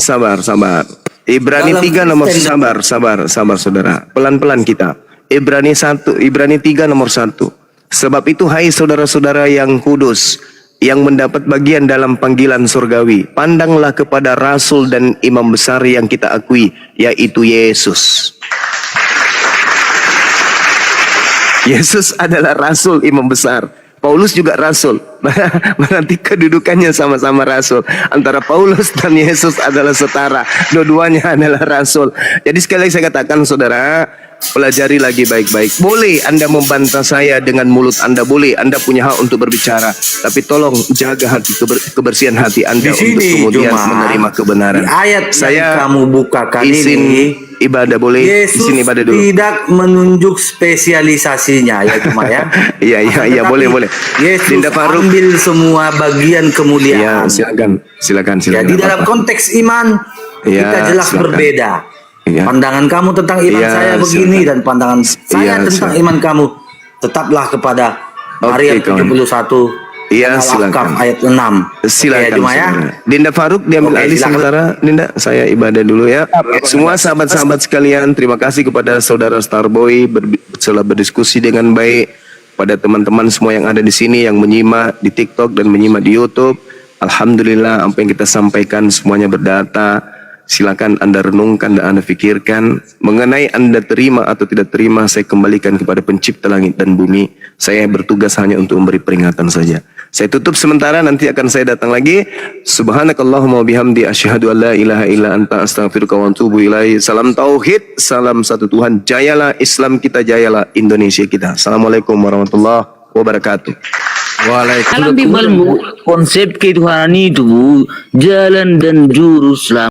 Sabar. Ibrani 3 nomor sabar saudara. Pelan-pelan kita. Ibrani 3 nomor 1. Sebab itu hai saudara-saudara yang kudus, yang mendapat bagian dalam panggilan surgawi, pandanglah kepada rasul dan imam besar yang kita akui, yaitu Yesus. Yesus adalah rasul imam besar. Paulus juga rasul. Berarti kedudukannya sama-sama rasul. Antara Paulus dan Yesus adalah setara. Dua-duanya adalah rasul. Jadi sekali lagi saya katakan saudara, pelajari lagi baik-baik. Boleh Anda membantah saya dengan mulut Anda, boleh Anda punya hak untuk berbicara, tapi tolong jaga hati kebersihan hati Anda Di sini, untuk kemudian Juma, menerima kebenaran. di ayat Saya yang kamu bukakan izin ini, ibadah boleh, Yesus izin ibadah dulu. tidak menunjuk spesialisasinya ya Juma ya. Iya, Tetapi boleh. Yesus Dinda Faruk. ambil semua bagian Ya, kemuliaan. silakan. Ya, di dalam Apa-apa. konteks iman Ya, kita jelas silakan. berbeda. Ya. Pandangan kamu tentang iman Ya, saya begini silakan. dan pandangan saya Ya, tentang silakan. iman kamu tetaplah kepada Oke, Maryam kawan. 71 Iya, Al-Ahqaf silakan. ayat 6. Silakan. Oke, ya, Juma ya. Silakan. Dinda Faruk diambil Oke, alih silakan. sementara. Dinda, saya ibadah dulu ya. Semua sahabat-sahabat sekalian, terima kasih kepada saudara Starboy telah berdiskusi dengan baik. Pada teman-teman semua yang ada di sini yang menyimak di TikTok dan menyimak di YouTube. Alhamdulillah apa yang kita sampaikan semuanya berdata. Silakan Anda renungkan dan Anda pikirkan. Mengenai Anda terima atau tidak terima, saya kembalikan kepada pencipta langit dan bumi. Saya bertugas hanya untuk memberi peringatan saja. Saya tutup sementara, nanti akan saya datang lagi. Subhanakallahumma bihamdi asyhadu an la ilaha illa anta astaghfiruka wa atubu ilaih. Salam tauhid, salam satu Tuhan. Jayalah Islam kita, jayalah Indonesia kita. Assalamualaikum warahmatullahi wabarakatuh. Dalam Bible konsep ketuhanan itu jalan dan juru selamat.